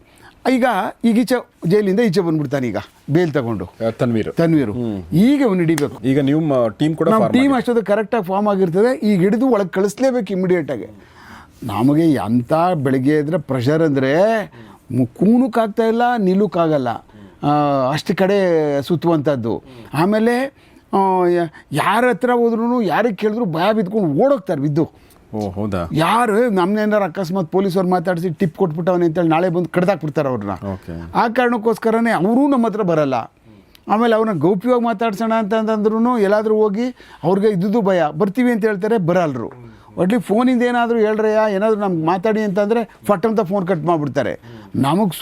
ಈಗ ಈಚೆ ಜೈಲಿಂದ ಈಚೆ ಬಂದ್ಬಿಡ್ತಾನೆ, ಈಗ ಬೇಲ್ ತಗೊಂಡು ತನ್ವೀರು. ಈಗ ಅವ್ನು ಹಿಡಿಬೇಕು. ಈಗ ನೀವು ಟೀಮ್ ಅಷ್ಟೊಂದು ಕರೆಕ್ಟಾಗಿ ಫಾರ್ಮ್ ಆಗಿರ್ತದೆ. ಈಗ ಹಿಡಿದು ಒಳಗೆ ಕಳಿಸ್ಲೇಬೇಕು ಇಮಿಡಿಯೇಟಾಗಿ. ನಮಗೆ ಎಂಥ ಬೆಳಗ್ಗೆ ಇದ್ರೆ ಪ್ರೆಷರ್ ಅಂದರೆ ಕೂನಕ್ಕಾಗ್ತಾ ಇಲ್ಲ, ನಿಲ್ಲಕ್ಕಾಗಲ್ಲ, ಅಷ್ಟು ಕಡೆ ಸುತ್ತುವಂಥದ್ದು. ಆಮೇಲೆ ಯಾರ ಹತ್ರ ಹೋದ್ರೂ ಯಾರಿಗೆ ಕೇಳಿದ್ರು ಭಯ ಬಿದ್ಕೊಂಡು ಓಡೋಗ್ತಾರೆ ಬಿದ್ದು. ಹೌದಾ? ಯಾರು ನಮ್ಮನೇನಾರು ಅಕಸ್ಮಾತ್ ಪೊಲೀಸವ್ರು ಮಾತಾಡಿಸಿ ಟಿಪ್ ಕೊಟ್ಬಿಟ್ಟವನೇ ಅಂತೇಳಿ ನಾಳೆ ಬಂದು ಕಡ್ದಾಕ್ಬಿಡ್ತಾರೆ ಅವ್ರನ್ನ. ಆ ಕಾರಣಕ್ಕೋಸ್ಕರನೇ ಅವರೂ ನಮ್ಮ ಹತ್ರ ಬರಲ್ಲ. ಆಮೇಲೆ ಅವ್ರನ್ನ ಗೌಪ್ಯವಾಗಿ ಮಾತಾಡ್ಸೋಣ ಅಂತಂದ್ರೂ ಎಲ್ಲಾದರೂ ಹೋಗಿ ಅವ್ರಿಗೆ ಇದ್ದುದು ಭಯ. ಬರ್ತೀವಿ ಅಂತ ಹೇಳ್ತಾರೆ, ಬರಲ್ರು. ಒಟ್ಲಿ ಫೋನಿಂದ ಏನಾದರೂ ಹೇಳ್ರಯ್ಯ, ಏನಾದರೂ ನಮ್ಗೆ ಮಾತಾಡಿ ಅಂತಂದರೆ ಫಟ್ ಅಂತ ಫೋನ್ ಕಟ್ ಮಾಡಿಬಿಡ್ತಾರೆ. ನಮಗೆ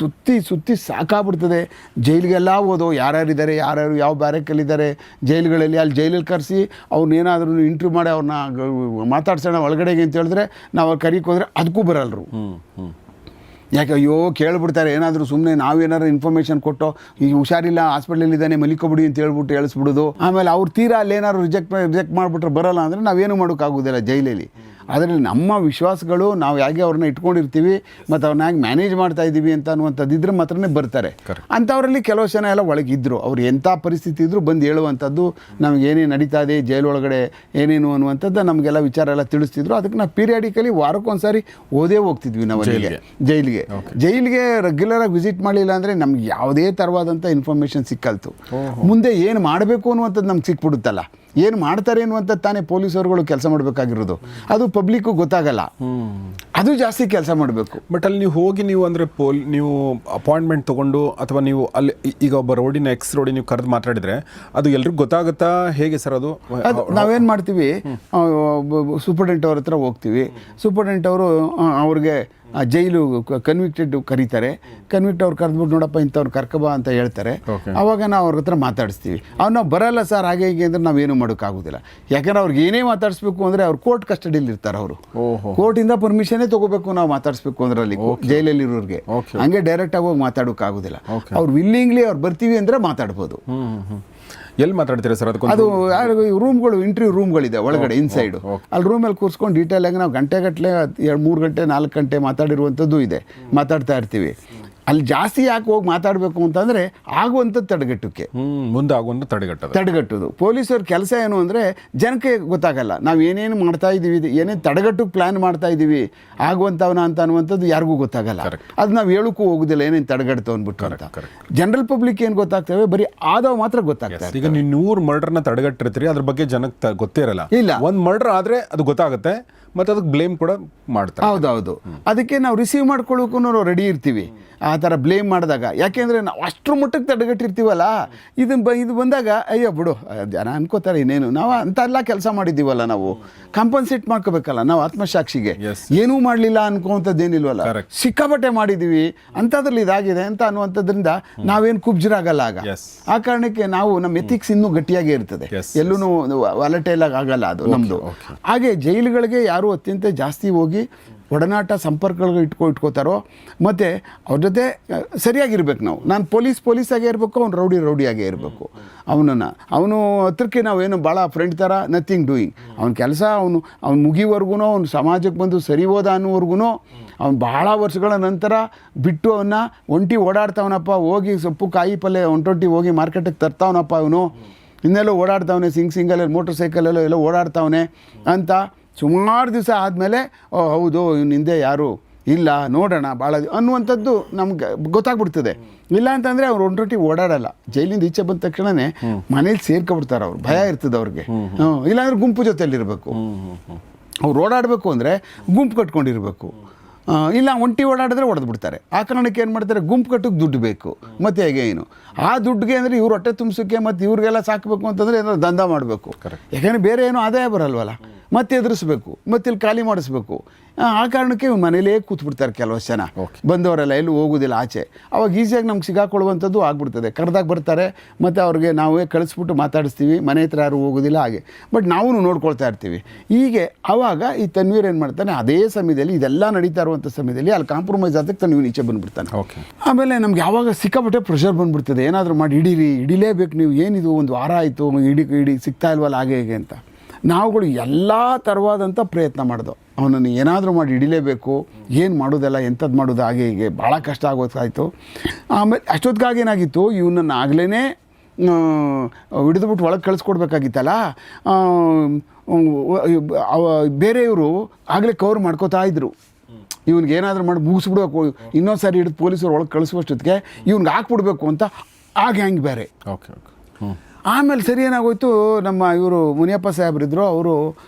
ಸುತ್ತಿ ಸಾಕಾಗ್ಬಿಡ್ತದೆ. ಜೈಲಿಗೆಲ್ಲ ಓದೋ ಯಾರ್ಯಾರಿದ್ದಾರೆ, ಯಾರ್ಯಾರು ಯಾವ ಬ್ಯಾರಕ್ಕಲ್ಲಿದ್ದಾರೆ ಜೈಲುಗಳಲ್ಲಿ, ಅಲ್ಲಿ ಜೈಲಲ್ಲಿ ಕರೆಸಿ ಅವ್ರನ್ನೇನಾದ್ರೂ ಇಂಟ್ರ್ಯೂ ಮಾಡಿ ಅವ್ರನ್ನ ಮಾತಾಡ್ಸೋಣ ಒಳಗಡೆಗೆ ಅಂತ ಹೇಳಿದ್ರೆ ನಾವು ಅವ್ರು ಕರೀಕ್ ಹೋದರೆ ಅದಕ್ಕೂ ಬರಲ್ರು. ಯಾಕೆ ಅಯ್ಯೋ ಕೇಳ್ಬಿಡ್ತಾರೆ. ಏನಾದರೂ ಸುಮ್ಮನೆ ನಾವೇನಾದ್ರು ಇನ್ಫಾರ್ಮೇಷನ್ ಕೊಟ್ಟು ಈಗ ಹುಷಾರಿಲ್ಲ ಹಾಸ್ಪಿಟ್ಲಲ್ಲಿದ್ದಾನೆ ಮಲಿಕೊಬಿಡಿ ಅಂತ ಹೇಳ್ಬಿಟ್ಟು ಹೇಳಿಸ್ಬಿಡೋದು. ಆಮೇಲೆ ಅವ್ರು ತೀರಾ ಅಲ್ಲೇನಾದ್ರು ರಿಜೆಕ್ಟ್ ಮಾಡಿಬಿಟ್ರೆ ಬರಲ್ಲ ಅಂದರೆ ನಾವೇನು ಮಾಡೋಕ್ಕಾಗೋದಿಲ್ಲ ಜೈಲಲ್ಲಿ. ಅದರಲ್ಲಿ ನಮ್ಮ ವಿಶ್ವಾಸಗಳು ನಾವು ಹೇಗೆ ಅವ್ರನ್ನ ಇಟ್ಕೊಂಡಿರ್ತೀವಿ ಮತ್ತು ಅವ್ರನ್ನ ಹೇಗೆ ಮ್ಯಾನೇಜ್ ಮಾಡ್ತಾ ಇದ್ದೀವಿ ಅಂತ ಅನ್ನುವಂಥದ್ದು ಇದ್ರೆ ಮಾತ್ರನೇ ಬರ್ತಾರೆ. ಅಂಥವರಲ್ಲಿ ಕೆಲವು ಜನ ಎಲ್ಲ ಒಳಗಿದ್ರು, ಅವ್ರು ಎಂಥ ಪರಿಸ್ಥಿತಿ ಇದ್ದರೂ ಬಂದು ಹೇಳುವಂಥದ್ದು, ನಮ್ಗೆ ಏನೇನು ನಡೀತಾ ಇದೆ ಜೈಲೊಳಗಡೆ ಏನೇನು ಅನ್ನುವಂಥದ್ದು ನಮಗೆಲ್ಲ ವಿಚಾರ ಎಲ್ಲ ತಿಳಿಸ್ತಿದ್ರು. ಅದಕ್ಕೆ ನಾವು ಪೀರಿಯಾಡಿಕಲಿ ವಾರಕ್ಕೊಂದ್ಸಾರಿ ಓದೇ ಹೋಗ್ತಿದ್ವಿ ನಾವು ಜೈಲಿಗೆ ರೆಗ್ಯುಲರಾಗಿ ವಿಸಿಟ್ ಮಾಡಲಿಲ್ಲ ಅಂದರೆ ನಮ್ಗೆ ಯಾವುದೇ ಥರವಾದಂಥ ಇನ್ಫಾರ್ಮೇಷನ್ ಸಿಕ್ಕಲ್ತು. ಮುಂದೆ ಏನು ಮಾಡಬೇಕು ಅನ್ನುವಂಥದ್ದು ನಮ್ಗೆ ಸಿಕ್ಬಿಡುತ್ತಲ್ಲ, ಏನು ಮಾಡ್ತಾರೆ ಅನ್ನುವಂಥದ್ದು ತಾನೇ ಪೊಲೀಸರುಗಳು ಕೆಲಸ ಮಾಡಬೇಕಾಗಿರೋದು. ಅದು ಪಬ್ಲಿಕ್ಕು ಗೊತ್ತಾಗಲ್ಲ, ಅದು ಜಾಸ್ತಿ ಕೆಲಸ ಮಾಡಬೇಕು. ಬಟ್ ಅಲ್ಲಿ ನೀವು ಹೋಗಿ ನೀವು ಅಂದರೆ ನೀವು ಅಪಾಯಿಂಟ್ಮೆಂಟ್ ತೊಗೊಂಡು ಅಥವಾ ನೀವು ಅಲ್ಲಿ ಈಗ ಒಬ್ಬ ರೋಡಿನ ರೋಡಿ ನೀವು ಕರೆದು ಮಾತಾಡಿದರೆ ಅದು ಎಲ್ರಿಗೂ ಗೊತ್ತಾಗುತ್ತಾ ಹೇಗೆ ಸರ್? ಅದು ನಾವೇನು ಮಾಡ್ತೀವಿ, ಸೂಪರ್ಡೆಂಟ್ ಅವ್ರ ಹತ್ರ ಹೋಗ್ತೀವಿ. ಸೂಪರ್ಡೆಂಟ್ ಅವರು ಅವ್ರಿಗೆ ಜೈಲು ಕನ್ವಿಕ್ಟೆಡ್ ಕರೀತಾರೆ. ಕನ್ವಿಕ್ಟ್ ಅವ್ರು ಕರೆದ್ಬಿಟ್ಟು ನೋಡಪ್ಪ ಇಂಥವ್ರು ಕರ್ಕಬಾ ಅಂತ ಹೇಳ್ತಾರೆ. ಆವಾಗ ನಾವು ಅವ್ರ ಹತ್ರ ಮಾತಾಡಿಸ್ತೀವಿ. ಅವ್ರು ನಾವು ಬರಲ್ಲ ಸರ್ ಹಾಗೆ ಹೀಗೆ ಅಂದರೆ ನಾವೇನು ಮಾಡೋಕ್ಕಾಗೋದಿಲ್ಲ. ಯಾಕಂದ್ರೆ ಅವ್ರಿಗೆ ಏನೇ ಮಾತಾಡಿಸ್ಬೇಕು ಅಂದರೆ ಅವ್ರು ಕೋರ್ಟ್ ಕಸ್ಟಡಿಯಲ್ಲಿ ಇರ್ತಾರೆ. ಅವರು ಕೋರ್ಟಿಂದ ಪರ್ಮಿಷನ್ನೇ ತೊಗೋಬೇಕು ನಾವು ಮಾತಾಡಿಸ್ಬೇಕು ಅಂದ್ರೆ ಅಲ್ಲಿ ಜೈಲಲ್ಲಿರೋರಿಗೆ. ಹಂಗೆ ಡೈರೆಕ್ಟಾಗಿ ಹೋಗಿ ಮಾತಾಡೋಕ್ಕಾಗೋದಿಲ್ಲ. ಅವ್ರು ವಿಲ್ಲಿಂಗ್ಲಿ ಅವ್ರು ಬರ್ತೀವಿ ಅಂದರೆ ಮಾತಾಡ್ಬೋದು. ಎಲ್ಲಿ ಮಾತಾಡ್ತೀರಾ ಸರ್? ಅದು ರೂಮ್ಗಳು, ಇಂಟರ್ವ್ಯೂ ರೂಮ್ಗಳಿದೆ ಒಳಗಡೆ ಇನ್ಸೈಡು. ಅಲ್ಲಿ ರೂಮಲ್ಲಿ ಕೂರಿಸ್ಕೊಂಡು ಡೀಟೇಲ್ ಆಗಿ ನಾವು ಗಂಟೆಗಟ್ಟಲೆ 3 ಗಂಟೆ 4 ಗಂಟೆ ಮಾತಾಡಿರುವಂಥದ್ದು ಇದೆ, ಮಾತಾಡ್ತಾ ಇರ್ತೀವಿ. ಅಲ್ಲಿ ಜಾಸ್ತಿ ಯಾಕೆ ಹೋಗಿ ಮಾತಾಡಬೇಕು ಅಂತಂದರೆ ಆಗುವಂಥದ್ದು ತಡೆಗಟ್ಟಕ್ಕೆ, ಮುಂದೆ ಆಗುವಂಥ ತಡೆಗಟ್ಟೋದು. ಪೊಲೀಸರ ಕೆಲಸ ಏನು ಅಂದರೆ ಜನಕ್ಕೆ ಗೊತ್ತಾಗಲ್ಲ ನಾವು ಏನೇನು ಮಾಡ್ತಾ ಇದ್ದೀವಿ, ಏನೇನು ತಡೆಗಟ್ಟಕ್ಕೆ ಪ್ಲ್ಯಾನ್ ಮಾಡ್ತಾ ಇದ್ದೀವಿ ಆಗುವಂಥವನ ಅಂತ ಅನ್ನುವಂಥದ್ದು ಯಾರಿಗೂ ಗೊತ್ತಾಗಲ್ಲ. ಅದು ನಾವು ಹೇಳೋಕ್ಕೂ ಹೋಗೋದಿಲ್ಲ ಏನೇನು ತಡೆಗಟ್ತು ಅಂದ್ಬಿಟ್ಟು ಅಂತ. ಜನರಲ್ ಪಬ್ಲಿಕ್ ಏನು ಗೊತ್ತಾಗ್ತವೆ, ಬರೀ ಆದವು ಮಾತ್ರ ಗೊತ್ತಾಗ್ತವೆ. ಈಗ ನೀವು 100 ಮರ್ಡರ್ನ ತಡೆಗಟ್ಟಿರ್ತೀರಿ, ಅದ್ರ ಬಗ್ಗೆ ಜನಕ್ಕೆ ಗೊತ್ತೇ ಇರಲ್ಲ. ಇಲ್ಲ, ಒಂದು ಮರ್ಡರ್ ಆದರೆ ಅದು ಗೊತ್ತಾಗುತ್ತೆ ಮತ್ತು ಅದಕ್ಕೆ ಬ್ಲೇಮ್ ಕೂಡ ಮಾಡ್ತಾರೆ. ಹೌದೌದು, ಅದಕ್ಕೆ ನಾವು ರಿಸೀವ್ ಮಾಡ್ಕೊಳ್ಳೋಕ್ಕೂ ನಾವು ರೆಡಿ ಇರ್ತೀವಿ ಆ ಥರ ಬ್ಲೇಮ್ ಮಾಡಿದಾಗ. ಯಾಕೆಂದರೆ ನಾವು ಅಷ್ಟರ ಮಟ್ಟಕ್ಕೆ ತಡೆಗಟ್ಟಿರ್ತೀವಲ್ಲ, ಇದು ಬಂದಾಗ ಅಯ್ಯೋ ಬಿಡು ಜನ ಅನ್ಕೋತಾರೆ ಇನ್ನೇನು, ನಾವು ಅಂತೆಲ್ಲ ಕೆಲಸ ಮಾಡಿದ್ದೀವಲ್ಲ, ನಾವು ಕಾಂಪನ್ಸೇಟ್ ಮಾಡ್ಕೋಬೇಕಲ್ಲ ನಾವು ಆತ್ಮಸಾಕ್ಷಿಗೆ. ಏನೂ ಮಾಡಲಿಲ್ಲ ಅನ್ಕೋವಂಥದ್ದೇನಿಲ್ವಲ್ಲ, ಸಿಕ್ಕಾಪಟ್ಟೆ ಮಾಡಿದ್ದೀವಿ ಅಂಥದ್ರಲ್ಲಿ ಇದಾಗಿದೆ ಅಂತ ಅನ್ನುವಂಥದ್ರಿಂದ ನಾವೇನು ಕುಬ್ಜರಾಗಲ್ಲ ಆಗ. ಆ ಕಾರಣಕ್ಕೆ ನಾವು ನಮ್ಮ ಎಥಿಕ್ಸ್ ಇನ್ನೂ ಗಟ್ಟಿಯಾಗೇ ಇರ್ತದೆ, ಎಲ್ಲೂ ವಾಲಟೈಲ್ ಆಗಲ್ಲ ಅದು ನಮ್ಮದು. ಹಾಗೆ ಜೈಲುಗಳಿಗೆ ಯಾರು ಅತ್ಯಂತ ಜಾಸ್ತಿ ಹೋಗಿ ಒಡನಾಟ ಸಂಪರ್ಕಗಳು ಇಟ್ಕೋತಾರೋ ಮತ್ತು ಅವ್ರ ಜೊತೆ ಸರಿಯಾಗಿರ್ಬೇಕು ನಾವು. ನಾನು ಪೊಲೀಸಾಗೇ ಇರಬೇಕು, ಅವ್ನು ರೌಡಿಯಾಗೇ ಇರಬೇಕು. ಅವನು ಹತ್ರಕ್ಕೆ ನಾವೇನು ಭಾಳ ಫ್ರೆಂಡ್ ಥರ ನಥಿಂಗ್ ಡೂಯಿಂಗ್. ಅವನ ಕೆಲಸ ಅವ್ನು ಮುಗಿವರೆಗೂ, ಅವ್ನು ಸಮಾಜಕ್ಕೆ ಬಂದು ಸರಿ ಹೋದ ಅನ್ನೋವರೆಗೂ, ಅವ್ನು ಭಾಳ ವರ್ಷಗಳ ನಂತರ ಬಿಟ್ಟು ಅವನ್ನ ಒಂಟಿ ಓಡಾಡ್ತಾವನಪ್ಪ, ಹೋಗಿ ಸೊಪ್ಪು ಕಾಯಿ ಪಲ್ಯ ಒಂಟೊಂಟಿ ಹೋಗಿ ಮಾರ್ಕೆಟಿಗೆ ತರ್ತಾವನಪ್ಪ, ಅವನು ಇನ್ನೆಲ್ಲೋ ಓಡಾಡ್ತಾವನೆ, ಸಿಂಗಲಲ್ಲಿ ಮೋಟರ್ ಸೈಕಲಲ್ಲೋ ಎಲ್ಲೋ ಓಡಾಡ್ತಾವನೆ ಅಂತ ಸುಮಾರು ದಿವಸ ಆದಮೇಲೆ ಓ ಹೌದು ಇವ್ನ ಹಿಂದೆ ಯಾರು ಇಲ್ಲ ನೋಡೋಣ ಭಾಳ ಅನ್ನುವಂಥದ್ದು ನಮ್ಗೆ ಗೊತ್ತಾಗ್ಬಿಡ್ತದೆ. ಇಲ್ಲ ಅಂತಂದರೆ ಅವ್ರು ಒಂಟೊಟ್ಟಿ ಓಡಾಡಲ್ಲ. ಜೈಲಿಂದ ಈಚೆ ಬಂದ ತಕ್ಷಣವೇ ಮನೇಲಿ ಸೇರ್ಕೊಬಿಡ್ತಾರೆ ಅವ್ರು, ಭಯ ಇರ್ತದೆ ಅವ್ರಿಗೆ. ಇಲ್ಲಾಂದ್ರೆ ಗುಂಪು ಜೊತೆಯಲ್ಲಿರಬೇಕು. ಅವ್ರು ಓಡಾಡಬೇಕು ಅಂದರೆ ಗುಂಪು ಕಟ್ಕೊಂಡಿರಬೇಕು. ಇಲ್ಲ ಒಂಟಿ ಓಡಾಡಿದ್ರೆ ಹೊಡೆದು ಬಿಡ್ತಾರೆ. ಆ ಕಾರಣಕ್ಕೆ ಏನು ಮಾಡ್ತಾರೆ, ಗುಂಪು ಕಟ್ಟಕ್ಕೆ ದುಡ್ಡು ಬೇಕು. ಮತ್ತು ಹೇಗೆ ಏನು ಆ ದುಡ್ಡಿಗೆ ಅಂದರೆ ಇವ್ರು ಹೊಟ್ಟೆ ತುಂಬಿಸೋಕ್ಕೆ ಮತ್ತು ಇವ್ರಿಗೆಲ್ಲ ಸಾಕಬೇಕು ಅಂತಂದರೆ ಏನಾದ್ರು ದಂಧ ಮಾಡಬೇಕು. ಯಾಕೆಂದರೆ ಬೇರೆ ಏನೋ ಆದಾಯ ಬರಲ್ವಲ್ಲ, ಮತ್ತೆ ಎದುರಿಸ್ಬೇಕು, ಮತ್ತೆ ಇಲ್ಲಿ ಖಾಲಿ ಮಾಡಿಸ್ಬೇಕು. ಆ ಕಾರಣಕ್ಕೆ ಮನೇಲೇ ಕೂತ್ಬಿಡ್ತಾರೆ ಕೆಲವಷ್ಟು ಜನ. ಬಂದವರೆಲ್ಲ ಎಲ್ಲೂ ಹೋಗೋದಿಲ್ಲ ಆಚೆ. ಅವಾಗ ಈಸಿಯಾಗಿ ನಮ್ಗೆ ಸಿಗಾಕೊಳ್ಳುವಂಥದ್ದು ಆಗ್ಬಿಡ್ತದೆ. ಕರೆದಾಗ ಬರ್ತಾರೆ ಮತ್ತು ಅವ್ರಿಗೆ ನಾವೇ ಕಳಿಸ್ಬಿಟ್ಟು ಮಾತಾಡಿಸ್ತೀವಿ, ಮನೆ ಹತ್ರ ಯಾರು ಹೋಗೋದಿಲ್ಲ ಹಾಗೆ. ಬಟ್ ನಾವು ನೋಡ್ಕೊಳ್ತಾ ಇರ್ತೀವಿ. ಹೀಗೆ ಆವಾಗ ಈ ತನ್ವೀರ್ ಏನು ಮಾಡ್ತಾನೆ, ಅದೇ ಸಮಯದಲ್ಲಿ ಇದೆಲ್ಲ ನಡೀತಾ ಇರುವಂಥ ಸಮಯದಲ್ಲಿ ಅಲ್ಲಿ ಕಾಂಪ್ರಮೈಸ್ ಆದಕ್ಕೆ ತನ್ವೀರ್ ಈಚೆ ಬಂದುಬಿಡ್ತಾನೆ. ಆಮೇಲೆ ನಮ್ಗೆ ಯಾವಾಗ ಸಿಕ್ಕಾಪಟ್ಟೆ ಪ್ರೆಷರ್ ಬಂದುಬಿಡ್ತದೆ, ಏನಾದರೂ ಮಾಡಿ ಹಿಡಿಲೇಬೇಕು ನೀವು, ಏನಿದು ಒಂದು ವಾರ ಆಯಿತು ಹಿಡಿ ಸಿಗ್ತಾ ಇಲ್ವಲ್ಲ ಹಾಗೆ ಹೇಗೆ ಅಂತ. ನಾವುಗಳು ಎಲ್ಲ ಥರವಾದಂಥ ಪ್ರಯತ್ನ ಮಾಡಿದೆವು, ಅವನನ್ನು ಏನಾದರೂ ಮಾಡಿ ಹಿಡಿಲೇಬೇಕು, ಏನು ಮಾಡೋದಲ್ಲ ಎಂಥದ್ದು ಮಾಡೋದು ಹಾಗೆ ಹೀಗೆ ಭಾಳ ಕಷ್ಟ ಆಗೋದಾಯಿತು. ಆಮೇಲೆ ಅಷ್ಟೊತ್ತಿಗಾಗಿ ಏನಾಗಿತ್ತು, ಇವನನ್ನು ಆಗಲೇ ಹಿಡಿದುಬಿಟ್ಟು ಒಳಗೆ ಕಳಿಸ್ಕೊಡ್ಬೇಕಾಗಿತ್ತಲ್ಲ. ಬೇರೆಯವರು ಆಗಲೇ ಕವರ್ ಮಾಡ್ಕೋತಾ ಇದ್ರು. ಇವ್ನಿಗೆ ಏನಾದರೂ ಮಾಡಿ ಮುಗಿಸ್ಬಿಡ್ಬೇಕು, ಇನ್ನೊಂದು ಸಾರಿ ಹಿಡಿದು ಪೊಲೀಸರು ಒಳಗೆ ಕಳಿಸುವಷ್ಟೊತ್ತಿಗೆ ಇವ್ನಿಗೆ ಹಾಕ್ಬಿಡ್ಬೇಕು ಅಂತ ಆ ಗ್ಯಾಂಗ್ ಬೇರೆ. ಆಮೇಲೆ ಸರಿ ಏನಾಗೋಯ್ತು, ನಮ್ಮ ಇವರು ಮುನಿಯಪ್ಪ ಸಾಹೇಬ್ರಿದ್ರು, ಅವರು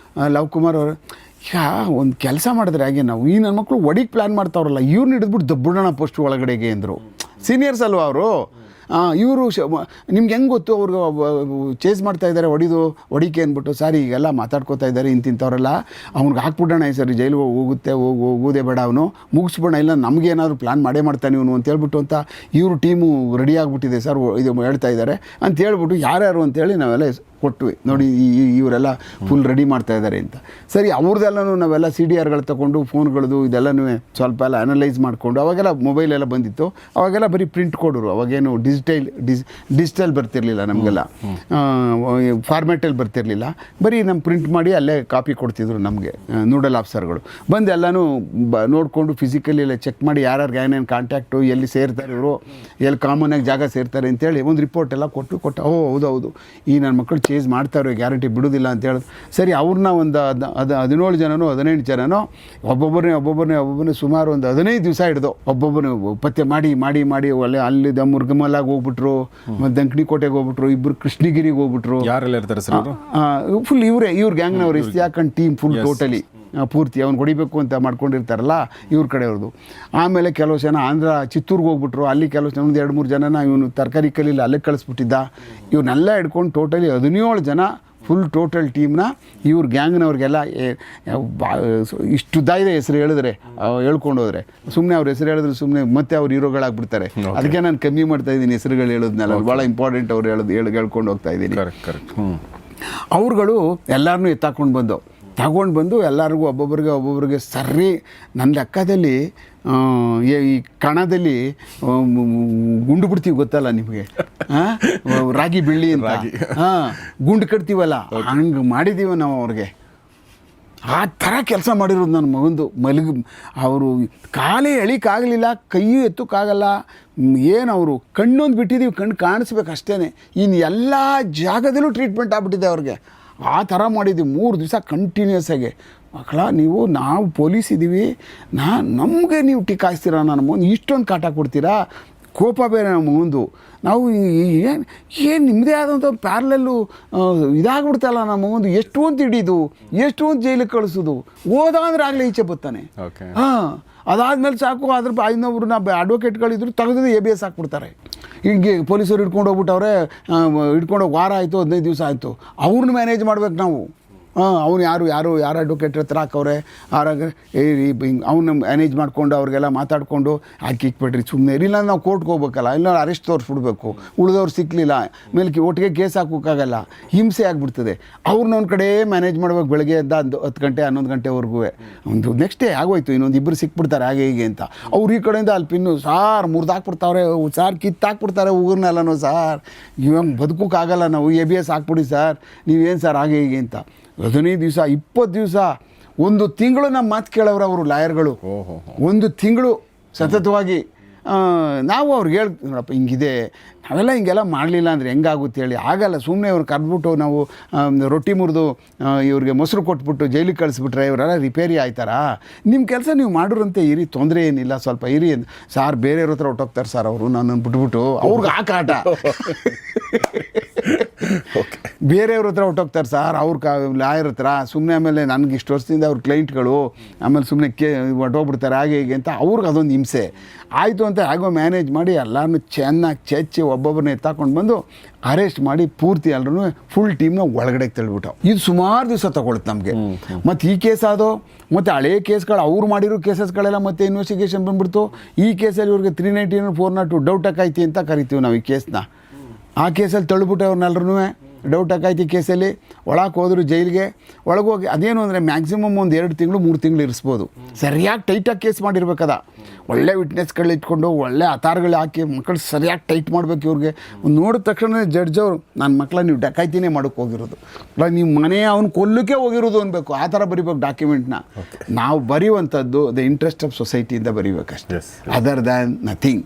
ಲವ್ ಕುಮಾರ್ ಅವರು, ಈಗ ಒಂದು ಕೆಲಸ ಮಾಡಿದ್ರೆ ಹಾಗೆ ನಾವು ಈ ನನ್ನ ಮಕ್ಕಳು ಒಡಿಗೆ ಪ್ಲ್ಯಾನ್ ಮಾಡ್ತಾವ್ರಲ್ಲ, ಇವ್ರನ್ನ ಹಿಡಿದ್ಬಿಟ್ಟು ದಬ್ಬುಡೋಣ ಪೋಸ್ಟ್ ಒಳಗಡೆಗೆ ಅಂದರು. ಸೀನಿಯರ್ಸ್ ಅಲ್ವಾ ಅವರು. ಇವರು ನಿಮ್ಗೆ ಹೆಂಗೆ ಗೊತ್ತು ಅವ್ರಿಗೆ ಚೇಸ್ ಮಾಡ್ತಾ ಇದ್ದಾರೆ ಹೊಡಿಕೆ ಅಂದ್ಬಿಟ್ಟು. ಸಾರಿ ಈಗೆಲ್ಲ ಮಾತಾಡ್ಕೋತಾ ಇದ್ದಾರೆ ಇಂತಿಂಥವ್ರೆಲ್ಲ, ಅವ್ನಿಗೆ ಹಾಕ್ಬಿಡೋಣ ಈ ಸರಿ ಜೈಲಿಗೆ ಹೋಗೋದೇ ಬೇಡ, ಅವನು ಮುಗಿಸ್ಬಿಡೋಣ, ಇಲ್ಲ ನಮಗೇನಾದ್ರು ಪ್ಲ್ಯಾನ್ ಮಾಡೇ ಮಾಡ್ತಾನೆ ಇವನು ಅಂತ ಹೇಳ್ಬಿಟ್ಟು ಅಂತ ಇವರು ಟೀಮು ರೆಡಿ ಆಗಿಬಿಟ್ಟಿದೆ ಸರ್, ಇದು ಹೇಳ್ತಾ ಇದ್ದಾರೆ ಅಂತ ಹೇಳ್ಬಿಟ್ಟು ಯಾರ್ಯಾರು ಅಂತೇಳಿ ನಾವೆಲ್ಲ ಕೊಟ್ವಿ ನೋಡಿ ಇವರೆಲ್ಲ ಫುಲ್ ರೆಡಿ ಮಾಡ್ತಾ ಇದ್ದಾರೆ ಅಂತ. ಸರಿ ಅವ್ರದ್ದೆಲ್ಲನೂ ನಾವೆಲ್ಲ CDRಗಳು ತೊಗೊಂಡು ಫೋನ್ಗಳದ್ದು ಇದೆಲ್ಲನೂ ಸ್ವಲ್ಪ ಎಲ್ಲ ಅನಲೈಸ್ ಮಾಡಿಕೊಂಡು, ಅವಾಗೆಲ್ಲ ಮೊಬೈಲ್ ಎಲ್ಲ ಬಂದಿತ್ತು, ಅವಾಗೆಲ್ಲ ಬರೀ ಪ್ರಿಂಟ್ ಕೊಡೋರು, ಅವಾಗೇನು ಡಿಜಿಟಲ್ ಬರ್ತಿರಲಿಲ್ಲ ನಮಗೆಲ್ಲ, ಫಾರ್ಮ್ಯಾಟಲ್ಲಿ ಬರ್ತಿರಲಿಲ್ಲ, ಬರೀ ನಮ್ಮ ಪ್ರಿಂಟ್ ಮಾಡಿ ಅಲ್ಲೇ ಕಾಪಿ ಕೊಡ್ತಿದ್ರು ನಮಗೆ ನೋಡಲ್ ಆಫೀಸರ್ಗಳು. ಬಂದು ಎಲ್ಲನೂ ನೋಡಿಕೊಂಡು ಫಿಸಿಕಲಿ ಎಲ್ಲ ಚೆಕ್ ಮಾಡಿ ಯಾರ್ಯಾರಿಗೆ ಏನೇನು ಕಾಂಟ್ಯಾಕ್ಟು, ಎಲ್ಲಿ ಸೇರ್ತಾರೆ ಇವರು, ಎಲ್ಲಿ ಕಾಮನಾಗಿ ಜಾಗ ಸೇರ್ತಾರೆ ಅಂತೇಳಿ ಒಂದು ರಿಪೋರ್ಟ್ ಎಲ್ಲ ಕೊಟ್ಟು ಹೌದು ಈ ನನ್ನ ಮಕ್ಕಳು ಚೇಂಜ್ ಮಾಡ್ತಾರೆ, ಗ್ಯಾರಂಟಿ ಬಿಡೋದಿಲ್ಲ ಅಂತ ಹೇಳಿದ್ರು. ಸರಿ ಅವ್ರನ್ನ ಒಂದು 17 ಜನನೋ 18 ಜನನೋ ಒಬ್ಬೊಬ್ಬರನ್ನೇ ಸುಮಾರು ಒಂದು 15 ದಿವಸ ಹಿಡ್ದು ಒಬ್ಬೊಬ್ಬರು ಪತ್ತೆ ಮಾಡಿ ಅಲ್ಲಿದ್ದ ಮುರುಗಮಲಾಗಿ ಹೋಗ್ಬಿಟ್ರು, ಮತ್ತು ದಂಕಣಿ ಕೋಟೆಗೆ ಹೋಗ್ಬಿಟ್ರು, ಇಬ್ಬರು ಕೃಷ್ಣಗಿರಿಗೆ ಹೋಗ್ಬಿಟ್ರು. ಯಾರೆಲ್ಲ ಇರ್ತಾರೆ ಸರ್? ಫುಲ್ ಇವ್ರ ಗ್ಯಾಂಗ್ನವ್ರು ಇಸ್ಯಾಕಂಡ್ ಟೀಮ್ ಫುಲ್ ಟೋಟಲಿ ಪೂರ್ತಿ ಅವ್ನು ಹೊಡಿಬೇಕು ಅಂತ ಮಾಡ್ಕೊಂಡಿರ್ತಾರಲ್ಲ ಇವ್ರ ಕಡೆಯವ್ರದ್ದು. ಆಮೇಲೆ ಕೆಲವು ಜನ ಚಿತ್ತೂರ್ಗೆ ಹೋಗ್ಬಿಟ್ರು, ಅಲ್ಲಿ ಕೆಲವು ಜನ ಒಂದು 2-3 ಜನನ ಇವನು ತರಕಾರಿ ಕಲೀಲಿ ಅಲ್ಲಿಗೆ ಕಳಿಸ್ಬಿಟ್ಟಿದ್ದ. ಇವನ್ನೆಲ್ಲ ಹಿಡ್ಕೊಂಡು ಟೋಟಲಿ 17 ಜನ ಫುಲ್ ಟೋಟಲ್ ಟೀಮ್ನ ಇವ್ರ ಗ್ಯಾಂಗ್ನವ್ರಿಗೆಲ್ಲ ಇಷ್ಟುದ್ದ ಇದೆ ಹೆಸರು ಹೇಳಿದ್ರೆ ಹೇಳ್ಕೊಂಡು ಹೋದರೆ, ಸುಮ್ಮನೆ ಅವ್ರ ಹೆಸರು ಹೇಳಿದ್ರೆ ಸುಮ್ಮನೆ ಮತ್ತೆ ಅವ್ರು ಹೀರೋಗಳಾಗ್ಬಿಡ್ತಾರೆ. ಅದಕ್ಕೆ ನಾನು ಕಮ್ಮಿ ಮಾಡ್ತಾ ಇದ್ದೀನಿ ಹೆಸರುಗಳು ಹೇಳೋದ್ನೆಲ್ಲ, ಭಾಳ ಇಂಪಾರ್ಟೆಂಟ್ ಅವ್ರು ಹೇಳ್ಕೊಂಡು ಹೋಗ್ತಾ ಇದ್ದೀನಿ. ಅವ್ರುಗಳು ಎಲ್ಲರನ್ನೂ ತಗೊಂಡು ಬಂದು ಎಲ್ಲರಿಗೂ ಒಬ್ಬೊಬ್ಬರಿಗೆ ಸರ್ರಿ ನನ್ನ ಲೆಕ್ಕದಲ್ಲಿ ಈ ಕಣದಲ್ಲಿ ಗುಂಡು ಬಿಡ್ತೀವಿ ಗೊತ್ತಲ್ಲ ನಿಮಗೆ, ರಾಗಿ ಬೆಳ್ಳಿ ಅಂತ ಗುಂಡು ಕಟ್ತೀವಲ್ಲ, ಹಂಗೆ ಮಾಡಿದ್ದೀವಿ ನಾವು ಅವ್ರಿಗೆ. ಆ ಥರ ಕೆಲಸ ಮಾಡಿರೋದು ನನ್ನ ಮಗಂದು. ಅವರು ಕಾಲೇ ಎಳಿಕಾಗಲಿಲ್ಲ, ಕೈಯೂ ಎತ್ತಕ್ಕಾಗಲ್ಲ, ಏನು ಅವರು ಕಣ್ಣೊಂದು ಬಿಟ್ಟಿದ್ದೀವಿ, ಕಣ್ಣು ಕಾಣಿಸ್ಬೇಕು ಅಷ್ಟೇ, ಇನ್ನು ಎಲ್ಲ ಜಾಗದಲ್ಲೂ ಟ್ರೀಟ್ಮೆಂಟ್ ಆಗ್ಬಿಟ್ಟಿದೆ ಅವ್ರಿಗೆ. ಆ ಥರ ಮಾಡಿದ್ದೀವಿ 3 ದಿವಸ ಕಂಟಿನ್ಯೂಸ್ ಆಗಿ. ಮಕ್ಕಳ ನಾವು ಪೊಲೀಸ್ ಇದ್ದೀವಿ, ನಮಗೆ ನೀವು ಟಿಕಾಯಿಸ್ತೀರಾ, ನನ್ನ ಮುಂದೆ ಇಷ್ಟೊಂದು ಕಾಟ ಕೊಡ್ತೀರಾ, ಕೋಪ ಬೇರೆ ನಮ್ಮ ಮುಂದೆ. ನಾವು ಏನು ನಿಮ್ಮದೇ ಆದಂಥ ಪ್ಯಾರ್ಲೆಲ್ಲು ಇದಾಗ್ಬಿಡ್ತಲ್ಲ ನಮ್ಮ ಮುಂದೆ. ಎಷ್ಟೊಂದು ಹಿಡಿದು ಎಷ್ಟೊಂದು ಜೈಲಿಗೆ ಕಳಿಸೋದು, ಹೋದಂದ್ರೆ ಆಗಲೇ ಈಚೆ ಬರ್ತಾನೆ. ಅದಾದಮೇಲೆ ಸಾಕು, ಅದ್ರ ಇನ್ನೊಬ್ರನ್ನ ಅಡ್ವೊಕೇಟ್ಗಳಿದ್ರು ತೆಗೆದು ABS ಹಾಕ್ಬಿಡ್ತಾರೆ. ಹಿಂಗೆ ಪೊಲೀಸರು ಹಿಡ್ಕೊಂಡು ಹೋಗ್ಬಿಟ್ಟವ್ರೆ, ಹಿಡ್ಕೊಂಡೋಗಿ ವಾರ ಆಯಿತು 15 ದಿವಸ ಆಯಿತು, ಅವ್ರನ್ನ ಮ್ಯಾನೇಜ್ ಮಾಡ್ಬೇಕು ನಾವು. ಅವ್ನು ಯಾರು ಅಡ್ವೊಕೇಟ್ ಹತ್ರ ಹಾಕವ್ರೆ, ಹಿಂಗೆ ಅವನ್ನ ಮ್ಯಾನೇಜ್ ಮಾಡಿಕೊಂಡು ಅವ್ರಿಗೆಲ್ಲ ಮಾತಾಡಿಕೊಂಡು ಹಾಕಿಕ್ಬಿಟ್ರಿ ಸುಮ್ಮನೆ ಇರಲಿಲ್ಲ, ನಾವು ಕೋರ್ಟ್ಗೆ ಹೋಗ್ಬೇಕಲ್ಲ, ಇಲ್ಲ ಅರೆಸ್ಟ್ ತೋರಿಸ್ಬಿಡ್ಬೇಕು, ಉಳಿದವ್ರು ಸಿಕ್ಕಲಿಲ್ಲ ಮೇಲೆ ಒಟ್ಟಿಗೆ ಕೇಸ್ ಹಾಕೋಕ್ಕಾಗಲ್ಲ, ಹಿಂಸೆ ಆಗಿಬಿಡ್ತದೆ. ಅವ್ರನ್ನ ಒಂದು ಕಡೆ ಮ್ಯಾನೇಜ್ ಮಾಡ್ಬೇಕು, ಬೆಳಗ್ಗೆ ಎದ್ದ 10 ಗಂಟೆ 11 ಗಂಟೆವರೆಗೂ. ಒಂದು ನೆಕ್ಸ್ಟ್ ಡೇ ಆಗೋಯ್ತು, ಇನ್ನೊಂದು 2 ಸಿಕ್ಬಿಡ್ತಾರೆ ಹಾಗೆ ಹೀಗೆ ಅಂತ. ಅವ್ರು ಈ ಕಡೆಯಿಂದ ಅಲ್ಲಿ ಪಿನ್ನು ಸಾರ್ ಮುರಿದಾಕ್ಬಿಡ್ತಾವ್ರೆ, ಸಾರ್ ಕಿತ್ತಾಕ್ಬಿಡ್ತಾರೆ ಉಗುರ್ನೆಲ್ಲನೂ, ಸಾರ್ ಇವಾಗ ಬದುಕೋಕ್ಕಾಗಲ್ಲ, ನಾವು ABS ಹಾಕ್ಬಿಡಿ ಸಾರ್, ನೀವೇನು ಸರ್ ಹಾಗೆ ಹೀಗೆ ಅಂತ. 15 ದಿವಸ 20 ದಿವಸ 1 ತಿಂಗಳು ನಮ್ಮ ಮಾತು ಕೇಳವ್ರು ಅವರು ಲಾಯರ್ಗಳು. 1 ತಿಂಗಳು ಸತತವಾಗಿ. ನಾವು ಅವ್ರಿಗೆ ನೋಡಪ್ಪ ಹಿಂಗಿದೆ, ನಾವೆಲ್ಲ ಹಿಂಗೆಲ್ಲ ಮಾಡಲಿಲ್ಲ ಅಂದರೆ ಹೆಂಗಾಗುತ್ತೆ ಹೇಳಿ, ಆಗಲ್ಲ. ಸುಮ್ಮನೆ ಅವ್ರು ಕರೆದ್ಬಿಟ್ಟು ನಾವು ರೊಟ್ಟಿ ಮುರಿದು ಇವ್ರಿಗೆ ಮೊಸರು ಕೊಟ್ಬಿಟ್ಟು ಜೈಲಿಗೆ ಕಳಿಸ್ಬಿಟ್ರೆ ಇವರೆಲ್ಲ ರಿಪೇರಿ ಆಯ್ತಾರಾ? ನಿಮ್ಮ ಕೆಲಸ ನೀವು ಮಾಡಿರಂತೆ ಇರಿ, ತೊಂದರೆ ಏನಿಲ್ಲ, ಸ್ವಲ್ಪ ಇರಿ. ಸಾರ್ ಬೇರೆಯವ್ರ ಹತ್ರ ಹೊಟ್ಟೋಗ್ತಾರೆ ಸರ್ ಅವರು, ನನ್ನನ್ನು ಬಿಟ್ಬಿಟ್ಟು ಅವ್ರಿಗೆ ಆ ಕಾಟ. ಬೇರೆಯವ್ರ ಹತ್ರ ಹೊಟ್ಟೋಗ್ತಾರೆ ಸರ್ ಅವ್ರ ಲಾಯರ್ ಹತ್ರ ಸುಮ್ಮನೆ. ಆಮೇಲೆ ನನಗೆ ಇಷ್ಟು ವರ್ಷದಿಂದ ಅವ್ರ ಕ್ಲೈಂಟ್ಗಳು ಆಮೇಲೆ ಸುಮ್ಮನೆ ಹೊಟ್ಟೋಗ್ಬಿಡ್ತಾರೆ ಹಾಗೆ ಹೀಗೆ ಅಂತ, ಅವ್ರಿಗೆ ಅದೊಂದು ಹಿಂಸೆ ಆಯಿತು ಅಂತ ಹೇಗೋ ಮ್ಯಾನೇಜ್ ಮಾಡಿ ಎಲ್ಲರನ್ನೂ ಚೆನ್ನಾಗಿ ಚೆಚ್ಚಿ ಒಬ್ಬೊಬ್ಬರನ್ನ ಎತ್ತಾಕೊಂಡು ಬಂದು ಅರೆಸ್ಟ್ ಮಾಡಿ ಪೂರ್ತಿ ಎಲ್ಲರೂ ಫುಲ್ ಟೀಮ್ನ ಒಳಗಡೆ ತಳ್ಳಿಬಿಟ್ಟು. ಇದು ಸುಮಾರು ದಿವಸ ತಗೊಳುತ್ತೆ ನಮಗೆ. ಮತ್ತು ಈ ಕೇಸ್ ಆದೋ ಮತ್ತು ಹಳೇ ಕೇಸ್ಗಳು ಅವ್ರು ಮಾಡಿರೋ ಕೇಸಸ್ಗಳೆಲ್ಲ ಮತ್ತೆ ಇನ್ವೆಸ್ಟಿಗೇಷನ್ ಬಂದ್ಬಿಡ್ತು. ಈ ಕೇಸಲ್ಲಿ ಇವ್ರಿಗೆ 399 402 ಡೌಟ್ ಹಾಕೈತಿ ಅಂತ ಕರಿತೀವಿ ನಾವು ಈ ಕೇಸ್ನ. ಆ ಕೇಸಲ್ಲಿ ತಳ್ಳಿಬಿಟ್ಟು ಅವ್ರನ್ನೆಲ್ಲರೂ ಡೌಟ್ ಹಾಕೈತಿ ಕೇಸಲ್ಲಿ ಒಳಗೆ ಹೋದ್ರು ಜೈಲಿಗೆ. ಒಳಗೋಗಿ ಅದೇನು ಅಂದರೆ ಮ್ಯಾಕ್ಸಿಮಮ್ ಒಂದು 2 ತಿಂಗಳು 3 ತಿಂಗಳು ಇರಿಸ್ಬೋದು. ಸರಿಯಾಗಿ ಟೈಟಾಗಿ ಕೇಸ್ ಮಾಡಿರ್ಬೇಕದ, ಒಳ್ಳೆ ವಿಟ್ನೆಸ್ಗಳು ಇಟ್ಕೊಂಡು ಒಳ್ಳೆ ಆಧಾರಗಳು ಹಾಕಿ ಮಕ್ಕಳು ಸರಿಯಾಗಿ ಟೈಟ್ ಮಾಡಬೇಕು. ಇವ್ರಿಗೆ ನೋಡಿದ ತಕ್ಷಣ ಜಡ್ಜ್ ಅವರು ನನ್ನ ಮಕ್ಕಳ ನೀವು ಡಕಾಯ್ತಿನೇ ಮಾಡೋಕ್ಕೆ ಹೋಗಿರೋದು, ನೀವು ಮನೆ ಅವ್ನು ಕೊಲ್ಲಕ್ಕೆ ಹೋಗಿರೋದು ಅನ್ಬೇಕು, ಆ ಥರ ಬರಿಬೇಕು ಡಾಕ್ಯುಮೆಂಟ್ನ. ನಾವು ಬರೆಯುವಂಥದ್ದು ದ ಇಂಟ್ರೆಸ್ಟ್ ಆಫ್ ಸೊಸೈಟಿಯಿಂದ ಬರೀಬೇಕಷ್ಟೇ, ಅದರ್ ದ್ಯಾನ್ ನಥಿಂಗ್.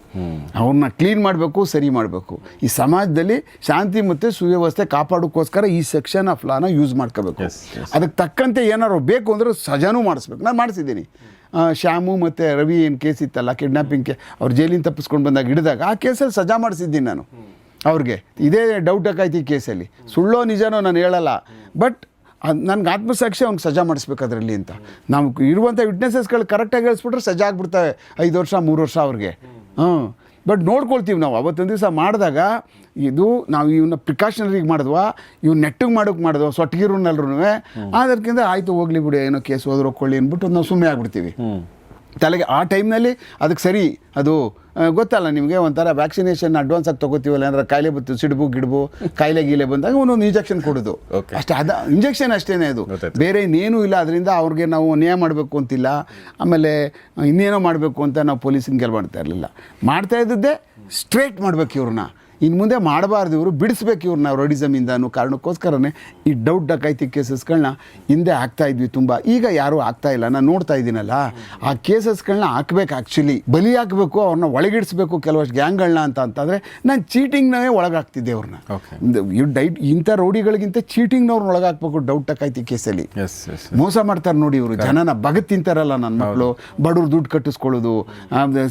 ಅವ್ರನ್ನ ಕ್ಲೀನ್ ಮಾಡಬೇಕು, ಸರಿ ಮಾಡಬೇಕು. ಈ ಸಮಾಜದಲ್ಲಿ ಶಾಂತಿ ಮತ್ತು ಸುವ್ಯವಸ್ಥೆ ಕಾಪಾಡೋಕ್ಕೋಸ್ಕರ ಈ ಸೆಕ್ಷನ್ ಆಫ್ ಲಾನ ಯೂಸ್ ಮಾಡ್ಕೋಬೇಕು. ಅದಕ್ಕೆ ತಕ್ಕಂತೆ ಏನಾರು ಬೇಕು ಅಂದರೆ ಸಜಾನೂ ಮಾಡಿಸ್ಬೇಕು. ನಾನು ಮಾಡಿಸಿದ್ದೀನಿ. ಶ್ಯಾಮು ಮತ್ತು ರವಿ ಏನು ಕೇಸ್ ಇತ್ತಲ್ಲ ಕಿಡ್ನಾಪಿಂಗ್ಗೆ, ಅವ್ರು ಜೈಲಿಂದ ತಪ್ಪಿಸ್ಕೊಂಡು ಬಂದಾಗ ಹಿಡಿದಾಗ ಆ ಕೇಸಲ್ಲಿ ಸಜಾ ಮಾಡಿಸಿದ್ದೀನಿ ನಾನು ಅವ್ರಿಗೆ. ಇದೇ ಡೌಟ್ ಹಾಕಾಯ್ತು ಈ ಕೇಸಲ್ಲಿ, ಸುಳ್ಳೋ ನಿಜನೋ ನಾನು ಹೇಳಲ್ಲ, ಬಟ್ ನನಗೆ ಆತ್ಮಸಾಕ್ಷಿ ಅವ್ನಿಗೆ ಸಜಾ ಮಾಡಿಸ್ಬೇಕು ಅದರಲ್ಲಿ ಅಂತ. ನಾವು ಇರುವಂಥ ವಿಟ್ನೆಸಸ್ಗಳು ಕರೆಕ್ಟಾಗಿ ಹೇಳಿಸ್ಬಿಟ್ರೆ ಸಜಾ ಆಗ್ಬಿಡ್ತವೆ 5 ವರ್ಷ 3 ವರ್ಷ ಅವ್ರಿಗೆ. ಬಟ್ ನೋಡ್ಕೊಳ್ತೀವಿ ನಾವು. ಅವತ್ತೊಂದು ದಿವಸ ಮಾಡಿದಾಗ ಇದು ನಾವು ಇವನ್ನ ಪ್ರಿಕಾಷನರಿಗೆ ಮಾಡಿದ್ವಾ, ಇವ್ನು ನೆಟ್ಟಿಗೆ ಮಾಡಿದ್ವಾ ಸೊಟ್ಟಿಗಿರೋನೆಲ್ಲರೂ, ಅದಕ್ಕಿಂತ ಆಯಿತು ಹೋಗ್ಲಿ ಬಿಡಿ ಏನೋ ಕೇಸ್ ಹೋದ್ರೊಕ್ಕೊಳ್ಳಿ ಅಂದ್ಬಿಟ್ಟು ನಾವು ಸುಮ್ಮನೆ ಆಗ್ಬಿಡ್ತೀವಿ. ತಲೆಗೆ ಆ ಟೈಮ್ನಲ್ಲಿ ಅದಕ್ಕೆ ಸರಿ ಅದು ಗೊತ್ತಲ್ಲ ನಿಮಗೆ, ಒಂಥರ ವ್ಯಾಕ್ಸಿನೇಷನ್ ಅಡ್ವಾನ್ಸಾಗಿ ತೊಗೋತೀವಲ್ಲ, ಏನಾರ ಕಾಯಿಲೆ ಬತ್ತು ಸಿಡುಬು ಗಿಡುಬು ಕಾಯಿಲೆ ಗೀಲೆ ಬಂದಾಗ ಒಂದೊಂದು ಇಂಜೆಕ್ಷನ್ ಕೊಡೋದು ಅಷ್ಟೇ. ಅದು ಇಂಜೆಕ್ಷನ್ ಅಷ್ಟೇ, ಅದು ಬೇರೆ ಇನ್ನೇನೂ ಇಲ್ಲ. ಅದರಿಂದ ಅವ್ರಿಗೆ ನಾವು ನ್ಯಾಯ ಮಾಡಬೇಕು ಅಂತಿಲ್ಲ, ಆಮೇಲೆ ಇನ್ನೇನೋ ಮಾಡಬೇಕು ಅಂತ ನಾವು ಪೊಲೀಸಿನ ಕೆಲಸ ಮಾಡ್ತಾ ಇರಲಿಲ್ಲ. ಮಾಡ್ತಾ ಇದ್ದದ್ದೇ ಸ್ಟ್ರೇಟ್ ಮಾಡಬೇಕು ಇವ್ರನ್ನ, ಇನ್ನು ಮುಂದೆ ಮಾಡಬಾರ್ದು, ಇವರು ಬಿಡಿಸ್ಬೇಕು ಇವ್ರನ್ನ ರೌಡಿಸಮಿಂದ ಅನ್ನೋ ಕಾರಣಕ್ಕೋಸ್ಕರನೇ ಈ ಡೌಟ್ ಡಕಾಯಿತಿ ಕೇಸಸ್ಗಳನ್ನ ಹಿಂದೆ ಹಾಕ್ತಾಯಿದ್ವಿ ತುಂಬ. ಈಗ ಯಾರೂ ಆಗ್ತಾಯಿಲ್ಲ, ನಾನು ನೋಡ್ತಾ ಇದ್ದೀನಲ್ಲ. ಆ ಕೇಸಸ್ಗಳನ್ನ ಹಾಕ್ಬೇಕು, ಆ್ಯಕ್ಚುಲಿ ಬಲಿ ಹಾಕಬೇಕು, ಅವ್ರನ್ನ ಒಳಗಿಡಿಸ್ಬೇಕು ಕೆಲವಷ್ಟು ಗ್ಯಾಂಗ್ಗಳನ್ನ ಅಂತಂದರೆ ನಾನು ಚೀಟಿಂಗ್ನವೇ ಒಳಗಾಗ್ತಿದ್ದೆ ಅವ್ರನ್ನ. ಇಂಥ ರೌಡಿಗಳಿಗಿಂತ ಚೀಟಿಂಗ್ನವ್ರನ್ನ ಒಳಗಾಕ್ಬೇಕು ಡೌಟ್ ಡಕಾಯಿತಿ ಕೇಸಲ್ಲಿ. ಮೋಸ ಮಾಡ್ತಾರೆ ನೋಡಿ ಇವರು, ಜನನ ಬಗತ್ ತಿಂತಾರಲ್ಲ ನನ್ನ ಮಕ್ಕಳು, ಬಡವ್ರು ದುಡ್ಡು ಕಟ್ಟಿಸ್ಕೊಳ್ಳೋದು,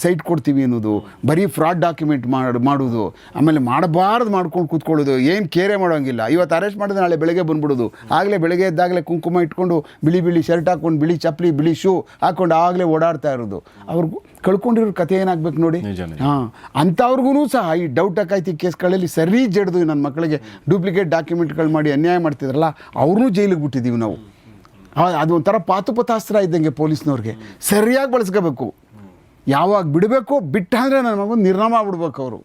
ಸೈಟ್ ಕೊಡ್ತೀವಿ ಅನ್ನೋದು, ಬರೀ ಫ್ರಾಡ್ ಡಾಕ್ಯುಮೆಂಟ್ ಮಾಡೋದು, ಆಮೇಲೆ ಮಾಡಬಾರ್ದು ಮಾಡ್ಕೊಂಡು ಕೂತ್ಕೊಳ್ಳೋದು, ಏನು ಕೇರೆ ಮಾಡೋಂಗಿಲ್ಲ. ಇವತ್ತು ಅರೆಸ್ಟ್ ಮಾಡಿದ್ರೆ ನಾಳೆ ಬೆಳಗ್ಗೆ ಬಂದ್ಬಿಡೋದು, ಆಗಲೇ ಬೆಳಗ್ಗೆ ಎದ್ದಾಗಲೇ ಕುಂಕುಮ ಇಟ್ಕೊಂಡು ಬಿಳಿ ಬಿಳಿ ಶರ್ಟ್ ಹಾಕ್ಕೊಂಡು ಬಿಳಿ ಚಪ್ಪಲಿ ಬಿಳಿ ಶೂ ಹಾಕ್ಕೊಂಡು ಆಗಲೇ ಓಡಾಡ್ತಾ ಇರೋದು. ಅವ್ರಿಗೂ ಕಳ್ಕೊಂಡಿರೋ ಕಥೆ ಏನಾಗಬೇಕು ನೋಡಿ. ಹಾಂ, ಅಂಥವ್ರಿಗೂ ಸಹ ಈ ಡೌಟ್ ಡಕಾಯಿತಿ ಕೇಸ್ಗಳಲ್ಲಿ ಸರಿ ಜಡ್ದು ನನ್ನ ಮಕ್ಕಳಿಗೆ ಡೂಪ್ಲಿಕೇಟ್ ಡಾಕ್ಯುಮೆಂಟ್ಗಳು ಮಾಡಿ ಅನ್ಯಾಯ ಮಾಡ್ತಿದ್ರಲ್ಲ, ಅವ್ರನ್ನೂ ಜೈಲಿಗೆ ಬಿಟ್ಟಿದ್ದೀವಿ ನಾವು. ಅದು ಒಂಥರ ಪಾತುಪತಾಸ್ತ್ರ ಇದ್ದಂಗೆ ಪೊಲೀಸ್ನವ್ರಿಗೆ, ಸರಿಯಾಗಿ ಬಳಸ್ಕೋಬೇಕು. ಯಾವಾಗ ಬಿಡಬೇಕು, ಬಿಟ್ಟ ಅಂದರೆ ನನ್ನ ಮಗು ನಿರ್ನಾಮ ಬಿಡ್ಬೇಕು ಅವರು.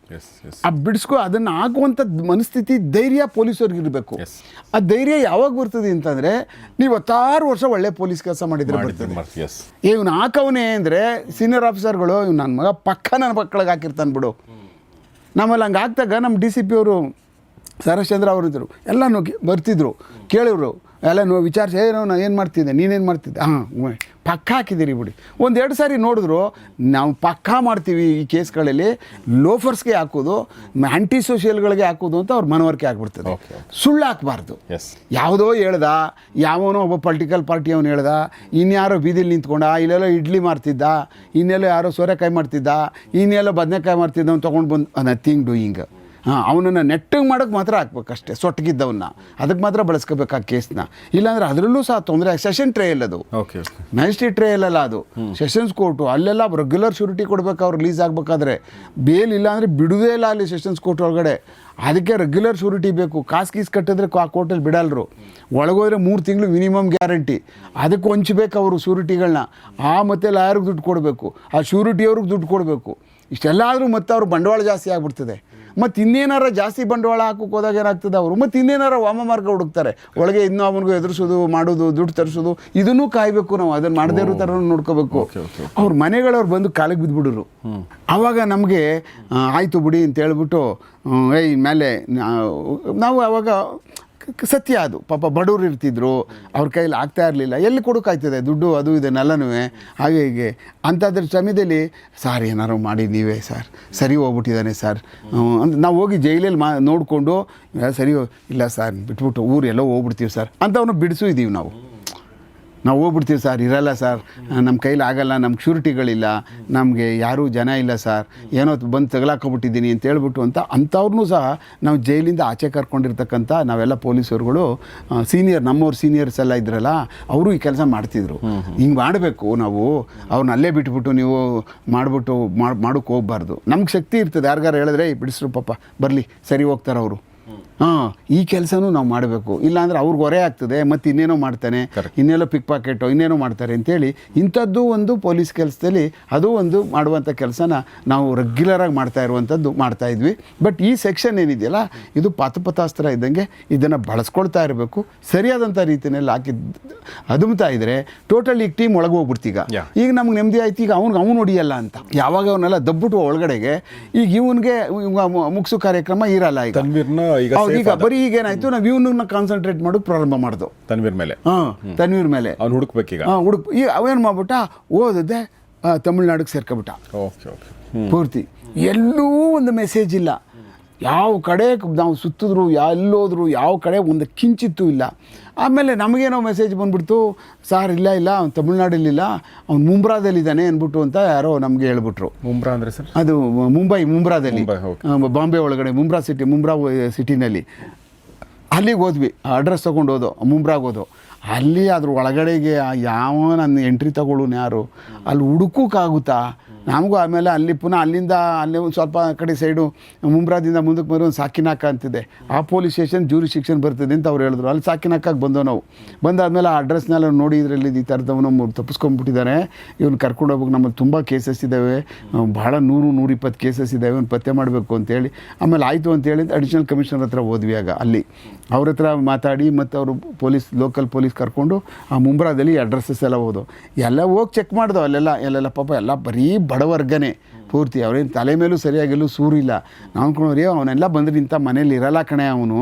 ಆ ಬಿಡಿಸ್ಕೊ ಅದನ್ನು ಹಾಕುವಂಥ ಮನಸ್ಥಿತಿ ಧೈರ್ಯ ಪೊಲೀಸವ್ರಿಗೆ ಇರಬೇಕು. ಆ ಧೈರ್ಯ ಯಾವಾಗ ಬರ್ತದೆ ಅಂತಂದರೆ ನೀವು 10 ವರ್ಷ ಒಳ್ಳೆ ಪೊಲೀಸ್ ಕೆಲಸ ಮಾಡಿದರೆ ಬರ್ತದೆ. ಇವನು ಹಾಕವನೇ ಅಂದರೆ ಸೀನಿಯರ್ ಆಫೀಸರ್ಗಳು, ಇವ್ನು ನನ್ನ ಮಗ ಪಕ್ಕ ನನ್ನ ಮಕ್ಕಳಿಗೆ ಹಾಕಿರ್ತಾನೆ ಬಿಡು. ನಮ್ಮಲ್ಲಿ ಹಂಗೆ ಆಗ್ತಾಗ ನಮ್ಮ DCP ಅವರು ಸರಶ್ಚಂದ್ರ ಅವರು ಇದ್ದರು, ಎಲ್ಲನೂ ಬರ್ತಿದ್ರು, ಕೇಳಿದ್ರು, ಎಲ್ಲ ವಿಚಾರಿಸಿ ಏನು ಮಾಡ್ತಿದ್ದೆ, ನೀನೇನು ಮಾಡ್ತಿದ್ದೆ, ಪಕ್ಕ ಹಾಕಿದ್ದೀರಿ ಬಿಡಿ. 1-2 ಸಾರಿ ನೋಡಿದ್ರು, ನಾವು ಪಕ್ಕ ಮಾಡ್ತೀವಿ ಈ ಕೇಸ್ಗಳಲ್ಲಿ, ಲೋಫರ್ಸ್ಗೆ ಹಾಕೋದು, ಆ್ಯಂಟಿ ಸೋಷಿಯಲ್ಗಳಿಗೆ ಹಾಕೋದು ಅಂತ ಅವ್ರ ಮನವರಿಕೆ ಆಗ್ಬಿಡ್ತದೆ. ಸುಳ್ಳು ಹಾಕಬಾರ್ದು. ಯಾವುದೋ ಹೇಳ್ದ, ಯಾವನೋ ಒಬ್ಬ ಪೊಲಿಟಿಕಲ್ ಪಾರ್ಟಿ ಅವನು ಹೇಳ್ದ, ಇನ್ಯಾರೋ ಬೀದಿಲಿ ನಿಂತ್ಕೊಂಡ, ಇಲ್ಲೆಲ್ಲೋ ಇಡ್ಲಿ ಮಾಡ್ತಿದ್ದ, ಇನ್ನೆಲ್ಲೋ ಯಾರೋ ಸೋರೆಕಾಯಿ ಮಾಡ್ತಿದ್ದ, ಇನ್ನೆಲ್ಲೋ ಬದನೆಕಾಯಿ ಮಾಡ್ತಿದ್ದ, ಅವ್ನು ತೊಗೊಂಡು ಬಂದು ನಥಿಂಗ್ ಡೂಯಿಂಗ್. ಅವನನ್ನು ನೆಟ್ಟಿಗೆ ಮಾಡೋಕ್ಕೆ ಮಾತ್ರ ಹಾಕ್ಬೇಕಷ್ಟೇ, ಸೊಟ್ಟಗಿದ್ದವನ್ನ ಅದಕ್ಕೆ ಮಾತ್ರ ಬಳಸ್ಕೋಬೇಕು ಆ ಕೇಸ್ನ. ಇಲ್ಲಾಂದರೆ ಅದರಲ್ಲೂ ಸಹ ತೊಂದರೆ. ಸೆಷನ್ ಟ್ರಯಲ್ ಅದು, ಮ್ಯಾಜಿಸ್ಟ್ರೇಟ್ ಟ್ರಯಲ್ ಅಲ್ಲ ಅದು, ಸೆಷನ್ಸ್ ಕೋರ್ಟು. ಅಲ್ಲೆಲ್ಲ ರೆಗ್ಯುಲರ್ ಶ್ಯೂರಿಟಿ ಕೊಡಬೇಕು ಅವ್ರು ರಿಲೀಸ್ ಆಗಬೇಕಾದ್ರೆ. ಬೇಲ್ ಇಲ್ಲ ಅಂದರೆ ಬಿಡುವುದೇ ಇಲ್ಲ ಅಲ್ಲಿ ಸೆಷನ್ಸ್ ಕೋರ್ಟ್ ಒಳಗಡೆ. ಅದಕ್ಕೆ ರೆಗ್ಯುಲರ್ ಶ್ಯೂರಿಟಿ ಬೇಕು. ಕಾಸು ಕಟ್ಟಿದ್ರೆ ಆ ಕೋರ್ಟಲ್ಲಿ ಬಿಡಲ್ರು. ಒಳಗೋದ್ರೆ 3 ತಿಂಗಳು ಮಿನಿಮಮ್ ಗ್ಯಾರಂಟಿ. ಅದಕ್ಕೆ ಹೊಂಚಬೇಕು ಅವರು ಶ್ಯೂರಿಟಿಗಳನ್ನ. ಮತ್ತು ಲಾಯರ್ಗೆ ದುಡ್ಡು ಕೊಡಬೇಕು, ಆ ಶ್ಯೂರಿಟಿಯವ್ರಿಗೆ ದುಡ್ಡು ಕೊಡಬೇಕು. ಇಷ್ಟೆಲ್ಲ ಆದರೂ ಮತ್ತೆ ಅವ್ರು ಬಂಡವಾಳ ಜಾಸ್ತಿ ಆಗಿಬಿಡ್ತದೆ. ಮತ್ತು ಇನ್ನೇನಾರ ಜಾಸ್ತಿ ಬಂಡವಾಳ ಹಾಕೋಕೆ ಹೋದಾಗ ಏನಾಗ್ತದೆ, ಅವರು ಮತ್ತು ಇನ್ನೇನಾರ ವಾಮಮಾರ್ಗ ಹುಡುಕ್ತಾರೆ. ಒಳಗೆ ಇನ್ನೂ ಅವನಿಗೂ ಎದುರಿಸೋದು, ಮಾಡೋದು, ದುಡ್ಡು ತರಿಸೋದು, ಇದನ್ನೂ ಕಾಯಬೇಕು ನಾವು. ಅದನ್ನು ಮಾಡದೇ ಇರೋ ಥರ ನೋಡ್ಕೋಬೇಕು. ಅವ್ರ ಮನೆಗಳವ್ರು ಬಂದು ಕಾಲಿಗೆ ಬಿದ್ದುಬಿಡೋರು. ಆವಾಗ ನಮಗೆ ಆಯಿತು ಬಿಡಿ ಅಂತ ಹೇಳ್ಬಿಟ್ಟು ಮೇಲೆ ನಾವು ಆವಾಗ ಸತ್ಯ ಅದು, ಪಾಪ ಬಡವರು ಇರ್ತಿದ್ರು, ಅವ್ರ ಕೈಯಲ್ಲಿ ಆಗ್ತಾ ಇರಲಿಲ್ಲ, ಎಲ್ಲಿ ಕೊಡೋಕ್ಕಾಯ್ತದೆ ದುಡ್ಡು, ಅದು ಇದನ್ನೆಲ್ಲನೂ ಹಾಗೆ ಹೀಗೆ. ಅಂಥದ್ರ ಸಮಯದಲ್ಲಿ ಸಾರ್ ಏನಾರು ಮಾಡಿ ನೀವೇ ಸರ್, ಸರಿ ಹೋಗ್ಬಿಟ್ಟಿದ್ದಾನೆ ಸರ್ ಅಂತ ನಾವು ಹೋಗಿ ಜೈಲಲ್ಲಿ ನೋಡಿಕೊಂಡು, ಸರಿ ಇಲ್ಲ ಸರ್ ಬಿಟ್ಬಿಟ್ಟು ಊರೆಲ್ಲೋ ಹೋಗ್ಬಿಡ್ತೀವಿ ಸರ್ ಅಂತ ಅವನು ಬಿಡಿಸೂ ಇದ್ದೀವಿ ನಾವು ಹೋಗ್ಬಿಡ್ತೀವಿ ಸರ್, ಇರಲ್ಲ ಸರ್, ನಮ್ಮ ಕೈಲಿ ಆಗಲ್ಲ, ನಮ್ಗೆ ಶ್ಯೂರಿಟಿಗಳಿಲ್ಲ, ನಮಗೆ ಯಾರೂ ಜನ ಇಲ್ಲ ಸರ್, ಏನೋ ಬಂದು ತಗಲಾಕೊಂಬಿಟ್ಟಿದ್ದೀನಿ ಅಂತ ಹೇಳ್ಬಿಟ್ಟು ಅಂಥವ್ರನ್ನೂ ಸಹ ನಾವು ಜೈಲಿಂದ ಆಚೆ ಕರ್ಕೊಂಡಿರ್ತಕ್ಕಂಥ ನಾವೆಲ್ಲ ಪೊಲೀಸರುಗಳು ನಮ್ಮವ್ರು ಸೀನಿಯರ್ಸ್ ಎಲ್ಲ ಇದ್ರಲ್ಲ, ಅವರು ಈ ಕೆಲಸ ಮಾಡ್ತಿದ್ರು. ಹಿಂಗೆ ಮಾಡಬೇಕು ನಾವು, ಅವ್ರನ್ನ ಅಲ್ಲೇ ಬಿಟ್ಬಿಟ್ಟು ನೀವು ಮಾಡಿಬಿಟ್ಟು ಮಾಡೋಕ್ಕೆ ಹೋಗ್ಬಾರ್ದು. ನಮ್ಗೆ ಶಕ್ತಿ ಇರ್ತದೆ, ಯಾರಿಗಾರು ಹೇಳಿದ್ರೆ ಬಿಡಿಸ್ರು ಪಾಪ ಬರಲಿ ಸರಿ ಹೋಗ್ತಾರೆ ಅವರು. ಈ ಕೆಲಸನೂ ನಾವು ಮಾಡಬೇಕು. ಇಲ್ಲಾಂದರೆ ಅವ್ರಿಗೆ ಹೊರೆ ಆಗ್ತದೆ, ಮತ್ತು ಇನ್ನೇನೋ ಮಾಡ್ತಾನೆ, ಇನ್ನೆಲ್ಲೋ ಪಿಕ್ ಪಾಕೆಟೋ ಇನ್ನೇನೋ ಮಾಡ್ತಾರೆ ಅಂತೇಳಿ ಇಂಥದ್ದು ಒಂದು ಪೊಲೀಸ್ ಕೆಲಸದಲ್ಲಿ ಅದು ಒಂದು ಮಾಡುವಂಥ ಕೆಲಸನ ನಾವು ರೆಗ್ಯುಲರಾಗಿ ಮಾಡ್ತಾ ಇರುವಂಥದ್ದು ಮಾಡ್ತಾಯಿದ್ವಿ. ಬಟ್ ಈ ಸೆಕ್ಷನ್ ಏನಿದೆಯಲ್ಲ, ಇದು ಪಾತುಪತಾಸ್ತ್ರ ಇದ್ದಂಗೆ, ಇದನ್ನು ಬಳಸ್ಕೊಳ್ತಾ ಇರಬೇಕು. ಸರಿಯಾದಂಥ ರೀತಿಯಲ್ಲಿ ಅದುಮ್ತಾ ಇದ್ದರೆ ಟೋಟಲ್ ಈಗ ಟೀಮ್ ಒಳಗೆ ಹೋಗ್ಬಿಡ್ತೀಗ. ಈಗ ನಮ್ಗೆ ನೆಮ್ಮದಿ ಆಯ್ತು, ಈಗ ಅವ್ನು ಹೊಡಿಯಲ್ಲ ಅಂತ. ಯಾವಾಗ ಅವನ್ನೆಲ್ಲ ದಬ್ಬಿಟ್ಟು ಒಳಗಡೆಗೆ ಈಗ ಇವನಿಗೆ ಮುಗಿಸೋ ಕಾರ್ಯಕ್ರಮ ಇರಲ್ಲ. ಈಗ ಬರೀ ಈಗ ಏನಾಯ್ತು, ನಾವು ಇವನನ್ನ ಕಾನ್ಸಂಟ್ರೇಟ್ ಮಾಡೋಕೆ ಪ್ರಾರಂಭ ಮಾಡಿದ್ವು ತನ್ವೀರ್ ಮೇಲೆ. ಅವ್ನು ಹುಡುಕ್ಬೇಕೀಗ ಈಗ ಅವೇನು ಮಾಡ್ಬಿಟ್ಟ, ಓದಿದ್ದೆ ತಮಿಳ್ನಾಡಿಗೆ ಸೇರ್ಕೊಬಿಟ್ಟ ಪೂರ್ತಿ. ಎಲ್ಲೂ ಒಂದು ಮೆಸೇಜ್ ಇಲ್ಲ, ಯಾವ ಕಡೆ ನಾವು ಸುತ್ತಿದ್ರು, ಎಲ್ಲೋದ್ರು, ಯಾವ ಕಡೆ ಒಂದು ಕಿಂಚಿತ್ತೂ ಇಲ್ಲ. ಆಮೇಲೆ ನಮಗೇನೋ ಮೆಸೇಜ್ ಬಂದುಬಿಡ್ತು, ಸಾರ್ ಇಲ್ಲ ಅವ್ನು ತಮಿಳ್ನಾಡಲ್ಲಿಲ್ಲ, ಅವ್ನು ಮುಂಬ್ರಾದಲ್ಲಿದ್ದಾನೆ ಅಂದ್ಬಿಟ್ಟು ಅಂತ ಯಾರೋ ನಮಗೆ ಹೇಳ್ಬಿಟ್ರು. ಮುಂಬ್ರಾ ಅಂದರೆ ಸರ್ ಅದು ಮುಂಬ್ರಾದಲ್ಲಿ, ಬಾಂಬೆ ಒಳಗಡೆ ಮುಂಬ್ರಾ ಸಿಟಿನಲ್ಲಿ. ಅಲ್ಲಿಗೆ ಹೋದ್ವಿ, ಅಡ್ರೆಸ್ ತೊಗೊಂಡು ಹೋದೋ, ಮುಂಬ್ರಾಗೆ ಹೋದೋ. ಅಲ್ಲಿ ಅದ್ರ ಒಳಗಡೆಗೆ ಯಾವ ನನ್ನ ಎಂಟ್ರಿ ತಗೊಳ್ಳೋನು ಯಾರು, ಅಲ್ಲಿ ಹುಡುಕೋಕ್ಕಾಗುತ್ತಾ? ನಮಗೂ ಆಮೇಲೆ ಅಲ್ಲಿ ಪುನಃ ಅಲ್ಲಿಂದ ಅಲ್ಲಿ ಒಂದು ಸ್ವಲ್ಪ ಕಡೆ ಸೈಡು ಮುಂಬ್ರಾದಿಂದ ಮುಂದಕ್ಕೆ ಬರೋ ಒಂದು ಸಾಕಿನಾಕ ಅಂತಿದೆ, ಆ ಪೊಲೀಸ್ ಸ್ಟೇಷನ್ ಜೂರಿಸ್ಡಿಕ್ಷನ್ ಬರ್ತದೆ ಅಂತ ಅವ್ರು ಹೇಳಿದ್ರು. ಅಲ್ಲಿ ಸಾಕಿನಾಕಾಗಿ ಬಂದೋ ನಾವು. ಬಂದಾದಮೇಲೆ ಆ ಅಡ್ರೆಸ್ನೆಲ್ಲ ನೋಡಿ ಇದರಲ್ಲಿ ಈ ಥರದವನು ತಪ್ಪಿಸ್ಕೊಂಡ್ಬಿಟ್ಟಿದ್ದಾನೆ, ಇವ್ನು ಕರ್ಕೊಂಡು ಹೋಗ್ಬೇಕು, ನಮ್ಮಲ್ಲಿ ತುಂಬ ಕೇಸಸ್ ಇದ್ದಾವೆ, ಭಾಳ 100-120 ಕೇಸಸ್ ಇದ್ದಾವೆ, ಅವ್ನು ಪತ್ತೆ ಮಾಡಬೇಕು ಅಂತೇಳಿ. ಆಮೇಲೆ ಆಯಿತು ಅಂತೇಳಿ ಅಡಿಷನಲ್ ಕಮಿಷನರ್ ಹತ್ರ ಹೋದ್ವಿ. ಆಗ ಅಲ್ಲಿ ಅವ್ರ ಹತ್ರ ಮಾತಾಡಿ ಮತ್ತು ಅವರು ಲೋಕಲ್ ಪೊಲೀಸ್ ಕರ್ಕೊಂಡು ಆ ಮುಂಬ್ರಾದಲ್ಲಿ ಅಡ್ರೆಸ್ಸಸ್ ಎಲ್ಲ ಹೋದೋ, ಎಲ್ಲ ಹೋಗಿ ಚೆಕ್ ಮಾಡ್ದೋ. ಅಲ್ಲೆಲ್ಲ ಪಾಪ ಎಲ್ಲ ಬರೀ ಬಡವರ್ಗನೇ ಪೂರ್ತಿ, ಅವ್ರೇನು ತಲೆ ಮೇಲೂ ಸರಿಯಾಗೆಲ್ಲೂ ಸೂರಿಲ್ಲ. ನಾವು ಅಂದ್ಕೊಂಡ್ರಿ ಅವನೆಲ್ಲ ಬಂದರೆ ಇಂಥ ಮನೇಲಿ ಇರಲ್ಲ ಕಣೆ, ಅವನು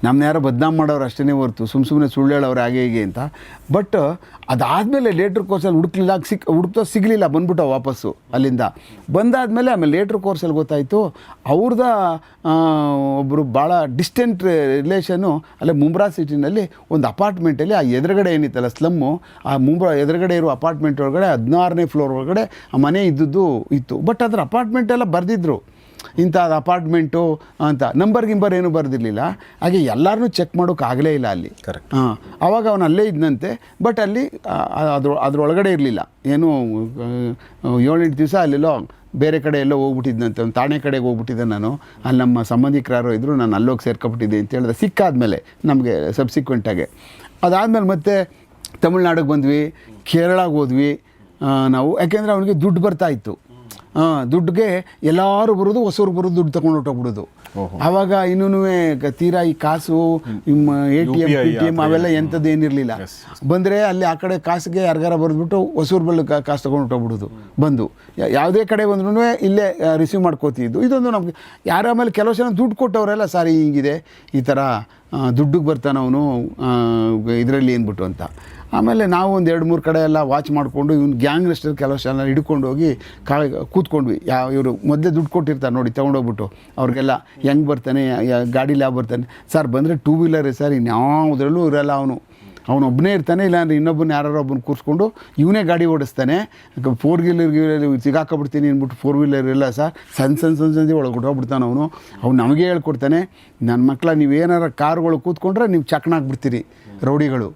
ನಮ್ಮನ್ನ ಯಾರೋ ಬದನಾಮ್ ಮಾಡೋರು ಅಷ್ಟೇ ಹೊರ್ತು ಸುಮ್ಮನೆ ಸುಳ್ಳು ಹೇಳೋರು ಹಾಗೆ ಹೀಗೆ ಅಂತ. ಬಟ್ ಅದಾದಮೇಲೆ ಲೇಟ್ರ್ ಕೋರ್ಸಲ್ಲಿ ಹುಡುಕ್ತೋ ಸಿಗಲಿಲ್ಲ, ಬಂದ್ಬಿಟ್ಟು ವಾಪಸ್ಸು ಅಲ್ಲಿಂದ ಬಂದಾದಮೇಲೆ. ಆಮೇಲೆ ಲೇಟ್ರ್ ಕೋರ್ಸಲ್ಲಿ ಗೊತ್ತಾಯಿತು ಅವ್ರದ್ದು ಒಬ್ಬರು ಭಾಳ ಡಿಸ್ಟೆಂಟ್ ರಿಲೇಷನ್ನು ಅಲ್ಲೇ ಮುಂಬ್ರಾ ಸಿಟಿನಲ್ಲಿ ಒಂದು ಅಪಾರ್ಟ್ಮೆಂಟಲ್ಲಿ, ಆ ಎದುರುಗಡೆ ಏನಿತ್ತಲ್ಲ ಸ್ಲಮ್ಮು, ಆ ಮುಂಬ್ರಾ ಎದುರುಗಡೆ ಇರೋ ಅಪಾರ್ಟ್ಮೆಂಟ್ ಒಳಗಡೆ 16ನೇ ಫ್ಲೋರ್ ಒಳಗಡೆ ಆ ಮನೆ ಇದ್ದದ್ದು ಇತ್ತು. ಬಟ್ ಅದ್ರ ಅಪಾರ್ಟ್ಮೆಂಟೆಲ್ಲ ಬರೆದಿದ್ರು, ಇಂಥದ್ದು ಅಪಾರ್ಟ್ಮೆಂಟು ಅಂತ, ನಂಬರ್ ಏನೂ ಬರೆದಿರಲಿಲ್ಲ. ಹಾಗೆ ಎಲ್ಲರನ್ನೂ ಚೆಕ್ ಮಾಡೋಕ್ಕಾಗಲೇ ಇಲ್ಲ ಅಲ್ಲಿ. ಹಾಂ, ಆವಾಗ ಅವನು ಅಲ್ಲೇ ಇದ್ದಂತೆ. ಬಟ್ ಅಲ್ಲಿ ಅದ್ರೊಳಗಡೆ ಇರಲಿಲ್ಲ, ಏನು 7-8 ದಿವಸ ಅಲ್ಲೆಲ್ಲೋ ಬೇರೆ ಕಡೆ ಎಲ್ಲೋ ಹೋಗ್ಬಿಟ್ಟಿದ್ದಂತೆ, ಒಂದು ಠಾಣೆ ಕಡೆಗೆ ಹೋಗ್ಬಿಟ್ಟಿದ್ದೆ ನಾನು. ಅಲ್ಲಿ ನಮ್ಮ ಸಂಬಂಧಿಕರು ಇದ್ದರು, ನಾನು ಅಲ್ಲೋಗಿ ಸೇರ್ಕೊಬಿಟ್ಟಿದ್ದೆ ಅಂತ ಹೇಳಿದೆ. ಸಿಕ್ಕಾದ್ಮೇಲೆ ನಮಗೆ ಸಬ್ಸಿಕ್ವೆಂಟಾಗೆ. ಅದಾದಮೇಲೆ ಮತ್ತೆ ತಮಿಳ್ನಾಡಿಗೆ ಬಂದ್ವಿ, ಕೇರಳಕ್ಕೆ ಹೋದ್ವಿ ನಾವು. ಯಾಕೆಂದರೆ ಅವನಿಗೆ ದುಡ್ಡು ಬರ್ತಾಯಿತ್ತು. ದುಡ್ಡಿಗೆ ಎಲ್ಲರೂ ಬರೋದು, ಹೊಸರು ಬರೋದು, ದುಡ್ಡು ತೊಗೊಂಡು ಹೊಟ್ಟೋಗ್ಬಿಡೋದು. ಆವಾಗ ಇನ್ನೂ ತೀರಾ ಈ ಕಾಸು ATM ಅವೆಲ್ಲ ಎಂಥದ್ದು ಏನಿರಲಿಲ್ಲ. ಬಂದರೆ ಅಲ್ಲಿ ಆ ಕಡೆ ಕಾಸಿಗೆ ಯಾರಿಗಾರ ಬರೆದ್ಬಿಟ್ಟು ಹೊಸೂರು ಬಳ್ಳಿ ಕಾಸು ತೊಗೊಂಡು ಹೊಟ್ಟೋಗ್ಬಿಡೋದು. ಬಂದು ಯಾವುದೇ ಕಡೆ ಬಂದ್ರೂ ಇಲ್ಲೇ ರಿಸೀವ್ ಮಾಡ್ಕೋತಿದ್ದು. ಇದೊಂದು ನಮಗೆ ಯಾರ ಆಮೇಲೆ ಕೆಲವು ಜನ ದುಡ್ಡು ಕೊಟ್ಟವರೆಲ್ಲ ಸಾರಿ ಹಿಂಗಿದೆ, ಈ ಥರ ದುಡ್ಡಿಗೆ ಬರ್ತಾನೆ ಅವನು ಇದರಲ್ಲಿ ಏನ್ಬಿಟ್ಟು ಅಂತ. ಆಮೇಲೆ ನಾವು ಒಂದು 2-3 ಕಡೆ ಎಲ್ಲ ವಾಚ್ ಮಾಡಿಕೊಂಡು ಇವ್ನು ಗ್ಯಾಂಗ್ ಲಿಸ್ಟರ್ ಕೆಲವು ಜನ ಹಿಡ್ಕೊಂಡು ಹೋಗಿ ಕೂತ್ಕೊಂಡ್ವಿ. ಇವರು ಮೊದಲೇ ದುಡ್ಡು ಕೊಟ್ಟಿರ್ತಾರೆ ನೋಡಿ, ತೊಗೊಂಡೋಗ್ಬಿಟ್ಟು ಅವ್ರಿಗೆಲ್ಲ ಹೆಂಗೆ ಬರ್ತಾನೆ, ಗಾಡೀಲಿ ಯಾವ ಬರ್ತಾನೆ ಸರ್, ಬಂದರೆ 2 ವೀಲರೇ ಸರ್, ಇನ್ಯಾವುದ್ರಲ್ಲೂ ಇರಲ್ಲ ಅವನೊಬ್ಬನೇ ಇರ್ತಾನೆ, ಇಲ್ಲಾಂದ್ರೆ ಇನ್ನೊಬ್ಬನ ಯಾರೋ ಒಬ್ಬನ ಕೂರಿಸ್ಕೊಂಡು ಇವನೇ ಗಾಡಿ ಓಡಿಸ್ತಾನೆ. 4 ವೀಲರ್ ಸಿಗಾಕೊಬಿಡ್ತೀನಿ ಅಂದ್ಬಿಟ್ಟು 4 ವೀಲರ್ ಇಲ್ಲ ಸರ್, ಸಂಜೆ ಒಳಗೆ ಹೊಟ್ಟೋಗ್ಬಿಡ್ತಾನೆ ಅವ್ನು ನಮಗೆ ಹೇಳ್ಕೊಡ್ತಾನೆ, ನನ್ನ ಮಕ್ಕಳ ನೀವೇನಾರ ಕಾರ್ಗಳು ಕೂತ್ಕೊಂಡ್ರೆ ನೀವು ಚಕ್ನಾಗ್ಬಿಡ್ತೀರಿ ರೌಡಿಗಳು,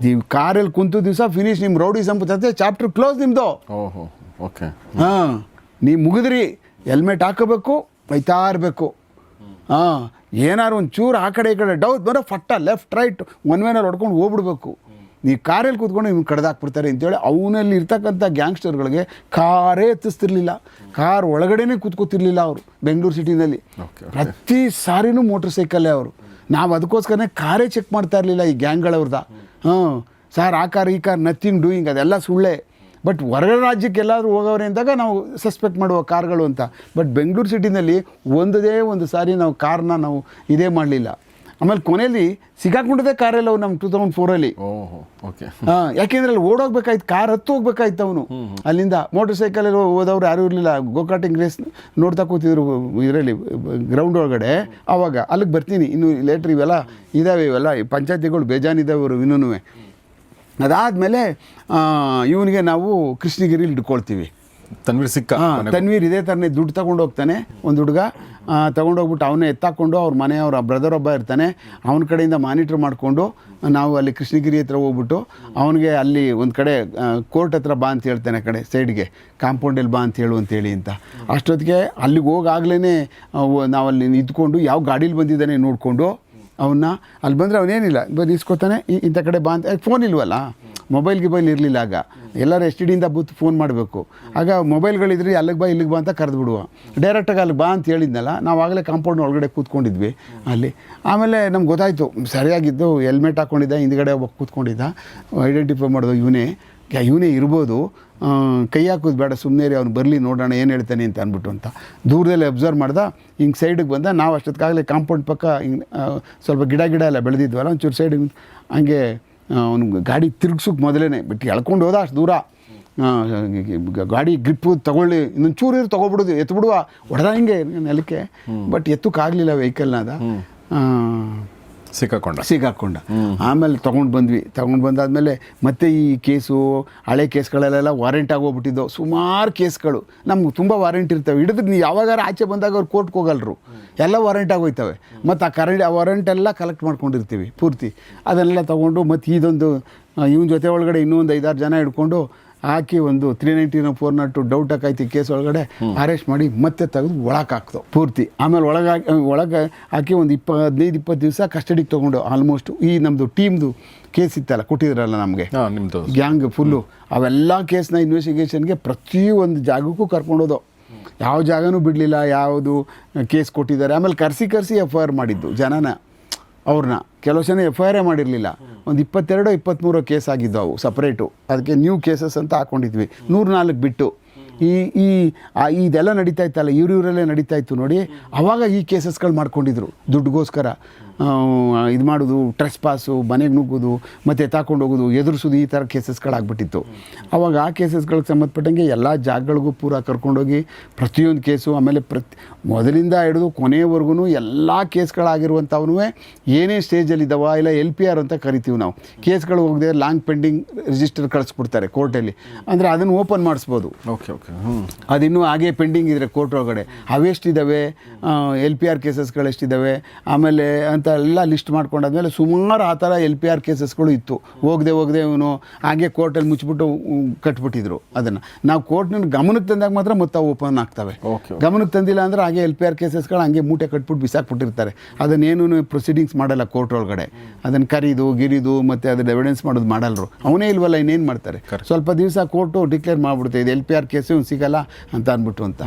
ನೀವು ಕಾರಲ್ಲಿ ಕುಂತು ದಿವಸ ಫಿನಿಶ್, ನಿಮ್ಮ ರೌಡಿ ಸಂಪತ್ತೆ ಚಾಪ್ಟರ್ ಕ್ಲೋಸ್ ನಿಮ್ಮದು. ಓಕೆ, ಹಾಂ, ನೀವು ಮುಗಿದ್ರಿ, ಹೆಲ್ಮೆಟ್ ಹಾಕೋಬೇಕು, ಬೈತಾ ಇರಬೇಕು. ಹಾಂ, ಏನಾರು ಒಂದು ಚೂರು ಆ ಕಡೆ ಈ ಕಡೆ ಡೌಟ್ ಬರೋ ಫಟ್ಟ ಲೆಫ್ಟ್ ರೈಟ್ ಒನ್ ವೇನಲ್ಲಿ ಹೊಡ್ಕೊಂಡು ಹೋಗ್ಬಿಡ್ಬೇಕು. ನೀವು ಕಾರಲ್ಲಿ ಕೂತ್ಕೊಂಡು ಇವ್ನು ಕಡ್ದಾಕ್ಬಿಡ್ತಾರೆ ಅಂತೇಳಿ ಅವನಲ್ಲಿ ಇರ್ತಕ್ಕಂಥ ಗ್ಯಾಂಗ್ಸ್ಟರ್ಗಳಿಗೆ ಕಾರೇ ಎತ್ತಿಸ್ತಿರ್ಲಿಲ್ಲ, ಕಾರ್ ಒಳಗಡೆನೇ ಕೂತ್ಕೋತಿರ್ಲಿಲ್ಲ ಅವರು ಬೆಂಗಳೂರು ಸಿಟಿನಲ್ಲಿ. ಪ್ರತಿ ಸಾರಿನೂ ಮೋಟ್ರ್ ಸೈಕಲ್ಲೇ ಅವರು. ನಾವು ಅದಕ್ಕೋಸ್ಕರನೇ ಕಾರೇ ಚೆಕ್ ಮಾಡ್ತಾ ಇರಲಿಲ್ಲ ಈ ಗ್ಯಾಂಗ್ಗಳವ್ರದ. ಸರ್ ಆ ಕಾರ್ ಈ ಕಾರ್ ನಥಿಂಗ್ ಡೂಯಿಂಗ್, ಅದೆಲ್ಲ ಸುಳ್ಳೆ. ಬಟ್ ಹೊರಗಡೆ ರಾಜ್ಯಕ್ಕೆ ಎಲ್ಲಾದರೂ ಹೋಗೋರೆ ಅಂದಾಗ ನಾವು ಸಸ್ಪೆಕ್ಟ್ ಮಾಡುವ ಕಾರ್ಗಳು ಅಂತ. ಬಟ್ ಬೆಂಗಳೂರು ಸಿಟಿನಲ್ಲಿ ಒಂದೇ ಒಂದು ಸಾರಿ ನಾವು ಕಾರ್ನ ನಾವು ಇದೇ ಮಾಡಲಿಲ್ಲ. ಆಮೇಲೆ ಕೊನೆಯಲ್ಲಿ ಸಿಗಾಕೊಂಡಿದ್ದೆ ಕಾರೆಲ್ಲ ಅವ್ನು ನಮ್ಮ 2004 ಯಾಕೆಂದ್ರೆ ಅಲ್ಲಿ ಓಡೋಗ್ಬೇಕಾಯ್ತು, ಕಾರ್ ಹತ್ತು ಹೋಗ್ಬೇಕಾಯ್ತು ಅವನು. ಅಲ್ಲಿಂದ ಮೋಟರ್ ಸೈಕಲಲ್ಲಿ ಹೋದವ್ರು ಯಾರೂ ಇರಲಿಲ್ಲ, ಗೋಕಾಟಿಂಗ್ ರೇಸ್ ನೋಡ್ತಾ ಕೂತಿದ್ರು ಇದರಲ್ಲಿ ಗ್ರೌಂಡ್ ಒಳಗಡೆ. ಆವಾಗ ಅಲ್ಲಿಗೆ ಬರ್ತೀನಿ, ಇನ್ನು ಲೇಟ್ರ್ ಇವೆಲ್ಲ ಇದ್ದಾವೆ, ಇವೆಲ್ಲ ಪಂಚಾಯತಿಗಳು ಬೇಜಾನಿದ್ದಾವೆ ಅವರು ಇನ್ನೂ. ಅದಾದಮೇಲೆ ಇವನಿಗೆ ನಾವು ಕೃಷ್ಣಗಿರಿಲಿ ಹಿಡ್ಕೊಳ್ತೀವಿ. ತನ್ವೀರ್ ಇದೇ ಥರನೇ ದುಡ್ಡು ತೊಗೊಂಡು ಹೋಗ್ತಾನೆ, ಒಂದು ಹುಡುಗ ತೊಗೊಂಡೋಗ್ಬಿಟ್ಟು ಅವನೇ ಎತ್ತಾಕೊಂಡು ಅವ್ರ ಮನೆಯವ್ರ ಬ್ರದರ್ ಒಬ್ಬ ಇರ್ತಾನೆ, ಅವನ ಕಡೆಯಿಂದ ಮಾನಿಟ್ರ್ ಮಾಡಿಕೊಂಡು ನಾವು ಅಲ್ಲಿ ಕೃಷ್ಣಗಿರಿ ಹತ್ರ ಹೋಗ್ಬಿಟ್ಟು ಅವನಿಗೆ ಅಲ್ಲಿ ಒಂದು ಕಡೆ ಕೋರ್ಟ್ ಹತ್ರ ಬಾ ಅಂತ ಹೇಳ್ತಾನೆ, ಆ ಕಡೆ ಸೈಡ್ಗೆ ಕಾಂಪೌಂಡಲ್ಲಿ ಬಾ ಅಂತ ಹೇಳು ಅಂತೇಳಿ ಅಂತ. ಅಷ್ಟೊತ್ತಿಗೆ ಅಲ್ಲಿಗೆ ಹೋಗಾಗಲೇ ನಾವಲ್ಲಿ ನಿಂತ್ಕೊಂಡು ಯಾವ ಗಾಡೀಲಿ ಬಂದಿದ್ದಾನೆ ನೋಡಿಕೊಂಡು ಅವನ್ನ ಅಲ್ಲಿ ಬಂದರೆ ಅವನೇನಿಲ್ಲ ಬರೀ ಇಸ್ಕೊತಾನೆ, ಇಂಥ ಕಡೆ ಬಾ ಅಂತ. ಫೋನ್ ಇಲ್ವಲ್ಲ, ಮೊಬೈಲ್ ಇರಲಿಲ್ಲ ಆಗ, ಎಲ್ಲರೂ STDಯಿಂದ ಬೂತ್ ಫೋನ್ ಮಾಡಬೇಕು. ಆಗ ಮೊಬೈಲ್ಗಳಿದ್ರೆ ಅಲ್ಲಿಗೆ ಬಾ ಇಲ್ಲಿಗೆ ಬಾ ಅಂತ ಕರೆದು ಬಿಡುವ, ಡೈರೆಕ್ಟಾಗಿ ಅಲ್ಲಿಗೆ ಬಾ ಅಂತ ಹೇಳಿದ್ನಲ್ಲ. ನಾವು ಆಗಲೇ ಕಾಂಪೌಂಡ್ ಒಳಗಡೆ ಕೂತ್ಕೊಂಡಿದ್ವಿ ಅಲ್ಲಿ. ಆಮೇಲೆ ನಮ್ಗೆ ಗೊತ್ತಾಯಿತು ಸರಿಯಾಗಿದ್ದು, ಹೆಲ್ಮೆಟ್ ಹಾಕ್ಕೊಂಡಿದ್ದ, ಹಿಂದ್ಗಡೆ ಒಬ್ಬ ಕೂತ್ಕೊಂಡಿದ್ದ, ಐಡೆಂಟಿಫೈ ಮಾಡೋದು ಇವನೇ ಇರ್ಬೋದು, ಕೈ ಹಾಕೋದು ಬೇಡ, ಸುಮ್ಮನೆ ಅವ್ನು ಬರಲಿ ನೋಡೋಣ ಏನು ಹೇಳ್ತಾನೆ ಅಂತ ಅಂದ್ಬಿಟ್ಟು ಅಂತ ದೂರದಲ್ಲಿ ಅಬ್ಸರ್ವ್ ಮಾಡ್ದೆ. ಹಿಂಗೆ ಸೈಡಿಗೆ ಬಂದ, ನಾವು ಅಷ್ಟೊತ್ತಿಗಾಗಲೇ ಕಾಂಪೌಂಡ್ ಪಕ್ಕ ಹಿಂಗೆ ಸ್ವಲ್ಪ ಗಿಡ ಎಲ್ಲ ಬೆಳೆದಿದ್ವಲ್ಲ, ಒಂಚೂರು ಸೈಡಿಗೆ ಹಂಗೆ ಅವ್ನು ಗಾಡಿ ತಿರುಗ್ಸೋಕೆ ಮೊದಲೇ ಬಿಟ್ಟು ಎಳ್ಕೊಂಡು ಹೋದ ಅಷ್ಟು ದೂರ. ಗಾಡಿ ಗ್ರಿಪ್ಪು ತೊಗೊಳ್ಳಿ, ಇನ್ನೊಂದು ಚೂರು ತೊಗೊಬಿಡೋದು, ಎತ್ಬಿಡುವ ಹೊಡೆದ ಹಿಂಗೆ ನೆಲಕ್ಕೆ. ಬಟ್ ಎತ್ತಕ್ಕಾಗಲಿಲ್ಲ ವೆಹಿಕಲ್ನಾದ, ಸಿಕ್ಕಾಕೊಂಡ. ಆಮೇಲೆ ತೊಗೊಂಡು ಬಂದಾದಮೇಲೆ ಮತ್ತೆ ಈ ಕೇಸು ಹಳೆ ಕೇಸ್ಗಳಲ್ಲೆಲ್ಲ ವಾರೆಂಟ್ ಆಗೋಗ್ಬಿಟ್ಟಿದ್ದವು. ಸುಮಾರು ಕೇಸ್ಗಳು ನಮ್ಗೆ ತುಂಬ ವಾರೆಂಟ್ ಇರ್ತವೆ, ಹಿಡಿದ್ರೆ ನೀವು ಯಾವಾಗಾರ ಆಚೆ ಬಂದಾಗ ಅವ್ರು ಕೋರ್ಟ್ಗೆ ಹೋಗಲ್ರು, ಎಲ್ಲ ವಾರೆಂಟ್ ಆಗೋಯ್ತವೆ. ಮತ್ತು ಆ ವಾರೆಂಟ್ ಎಲ್ಲ ಕಲೆಕ್ಟ್ ಮಾಡ್ಕೊಂಡಿರ್ತೀವಿ ಪೂರ್ತಿ. ಅದನ್ನೆಲ್ಲ ತೊಗೊಂಡು ಮತ್ತು ಇದೊಂದು ಇವನ ಜೊತೆ ಒಳಗಡೆ ಇನ್ನೂ ಒಂದು 5-6 ಜನ ಹಿಡ್ಕೊಂಡು ಹಾಕಿ ಒಂದು 390 402 ಡೌಟ್ ಹಾಕೈತಿ ಕೇಸ್ ಒಳಗಡೆ ಅರೆಸ್ಟ್ ಮಾಡಿ ಮತ್ತೆ ತೆಗೆದು ಒಳಗೆ ಹಾಕ್ತು ಪೂರ್ತಿ. ಆಮೇಲೆ ಒಳಗೆ ಹಾಕಿ ಒಂದು 15-20 ದಿವಸ ಕಸ್ಟಡಿಗೆ ತೊಗೊಂಡು ಆಲ್ಮೋಸ್ಟ್ ಈ ನಮ್ಮದು ಟೀಮ್ದು ಕೇಸ್ ಇತ್ತಲ್ಲ ಕೊಟ್ಟಿದ್ರಲ್ಲ ನಮಗೆ ನಿಮ್ಮದು ಗ್ಯಾಂಗ್ ಫುಲ್ಲು, ಅವೆಲ್ಲ ಕೇಸ್ನ ಇನ್ವೆಸ್ಟಿಗೇಷನ್ಗೆ ಪ್ರತಿಯೊಂದು ಜಾಗಕ್ಕೂ ಕರ್ಕೊಂಡೋದು. ಯಾವ ಜಾಗನೂ ಬಿಡಲಿಲ್ಲ, ಯಾವುದು ಕೇಸ್ ಕೊಟ್ಟಿದ್ದಾರೆ. ಆಮೇಲೆ ಕರೆಸಿ FIR ಮಾಡಿದ್ದು ಜನನ ಅವ್ರನ್ನ. ಕೆಲವು ಜನ FIR ಮಾಡಿರಲಿಲ್ಲ. ಒಂದು 22-23 ಕೇಸ್ ಆಗಿದ್ದು ಅವು ಸಪ್ರೇಟು. ಅದಕ್ಕೆ ನ್ಯೂ ಕೇಸಸ್ ಅಂತ ಹಾಕ್ಕೊಂಡಿದ್ವಿ 104 ಬಿಟ್ಟು. ಇದೆಲ್ಲ ನಡೀತಾ ಇತ್ತಲ್ಲ, ಇವರಲ್ಲೇ ನಡೀತಾ ಇತ್ತು ನೋಡಿ. ಆವಾಗ ಈ ಕೇಸಸ್ಗಳು ಮಾಡ್ಕೊಂಡಿದ್ರು ದುಡ್ಡುಗೋಸ್ಕರ. ಇದು ಮಾಡೋದು, ಟ್ರೆಸ್ ಪಾಸು, ಮನೆಗೆ ನುಗ್ಗೋದು, ಮತ್ತು ತಗೊಂಡು ಹೋಗೋದು, ಎದುರಿಸೋದು, ಈ ಥರ ಕೇಸಸ್ಗಳಾಗ್ಬಿಟ್ಟಿತ್ತು. ಆವಾಗ ಆ ಕೇಸಸ್ಗಳಿಗೆ ಸಂಬಂಧಪಟ್ಟಂಗೆ ಎಲ್ಲ ಜಾಗಗಳಿಗೂ ಪೂರ ಕರ್ಕೊಂಡೋಗಿ ಪ್ರತಿಯೊಂದು ಕೇಸು, ಆಮೇಲೆ ಮೊದಲಿಂದ ಹಿಡಿದು ಕೊನೆಯವರೆಗೂ ಎಲ್ಲ ಕೇಸ್ಗಳಾಗಿರುವಂಥವೂ ಏನೇ ಸ್ಟೇಜಲ್ಲಿದ್ದಾವ ಇಲ್ಲ LPR ಅಂತ ಕರಿತೀವಿ ನಾವು. ಕೇಸ್ಗಳು ಹೋಗದೆ ಲಾಂಗ್ ಪೆಂಡಿಂಗ್ ರಿಜಿಸ್ಟರ್ ಕಳಿಸ್ಬಿಡ್ತಾರೆ ಕೋರ್ಟಲ್ಲಿ, ಅಂದರೆ ಅದನ್ನು ಓಪನ್ ಮಾಡಿಸ್ಬೋದು. ಅದಿನ್ನೂ ಹಾಗೆ ಪೆಂಡಿಂಗ್ ಇದ್ದರೆ ಕೋರ್ಟ್ ಒಳಗಡೆ ಅವೆಷ್ಟಿದ್ದಾವೆ, LPR ಕೇಸಸ್ಗಳು ಎಷ್ಟಿದ್ದಾವೆ, ಆಮೇಲೆ ಅಂತ ಎಲ್ಲ ಲಿಸ್ಟ್ ಮಾಡ್ಕೊಂಡಾದ್ಮೇಲೆ ಸುಮಾರು ಆ ಥರ LPR ಕೇಸಸ್ಗಳು ಇತ್ತು. ಹೋಗದೆ ಇವನು ಹಾಗೆ ಕೋರ್ಟಲ್ಲಿ ಮುಚ್ಚಿಬಿಟ್ಟು ಕಟ್ಬಿಟ್ಟಿದ್ರು. ಅದನ್ನು ನಾವು ಕೋರ್ಟ್ನ ಗಮನಕ್ಕೆ ತಂದಾಗ ಮಾತ್ರ ಮತ್ತೆ ಓಪನ್ ಆಗ್ತವೆ. ಗಮನಕ್ಕೆ ತಂದಿಲ್ಲ ಅಂದರೆ ಹಾಗೆ LPR ಕೇಸಸ್ಗಳು ಹಂಗೆ ಮೂಟೆ ಕಟ್ಬಿಟ್ಟು ಬಿಸಾಕ್ಬಿಟ್ಟಿರ್ತಾರೆ. ಅದನ್ನೇನು ಪ್ರೊಸೀಡಿಂಗ್ಸ್ ಮಾಡಲ್ಲ ಕೋರ್ಟ್ ಒಳಗಡೆ. ಅದನ್ನು ಗಿರಿದು ಮತ್ತು ಅದ್ರ ಎವಿಡೆನ್ಸ್ ಮಾಡೋದು ಮಾಡಲ್ರು. ಅವನೇ ಇಲ್ವಲ್ಲ, ಇನ್ನೇನು ಮಾಡ್ತಾರೆ? ಸ್ವಲ್ಪ ದಿವಸ ಕೋರ್ಟು ಡಿಕ್ಲೇರ್ ಮಾಡಿಬಿಡುತ್ತೆ ಇದು LPR ಕೇಸು ಇವ್ನು ಸಿಗಲ್ಲ ಅಂತ ಅಂದ್ಬಿಟ್ಟು ಅಂತ.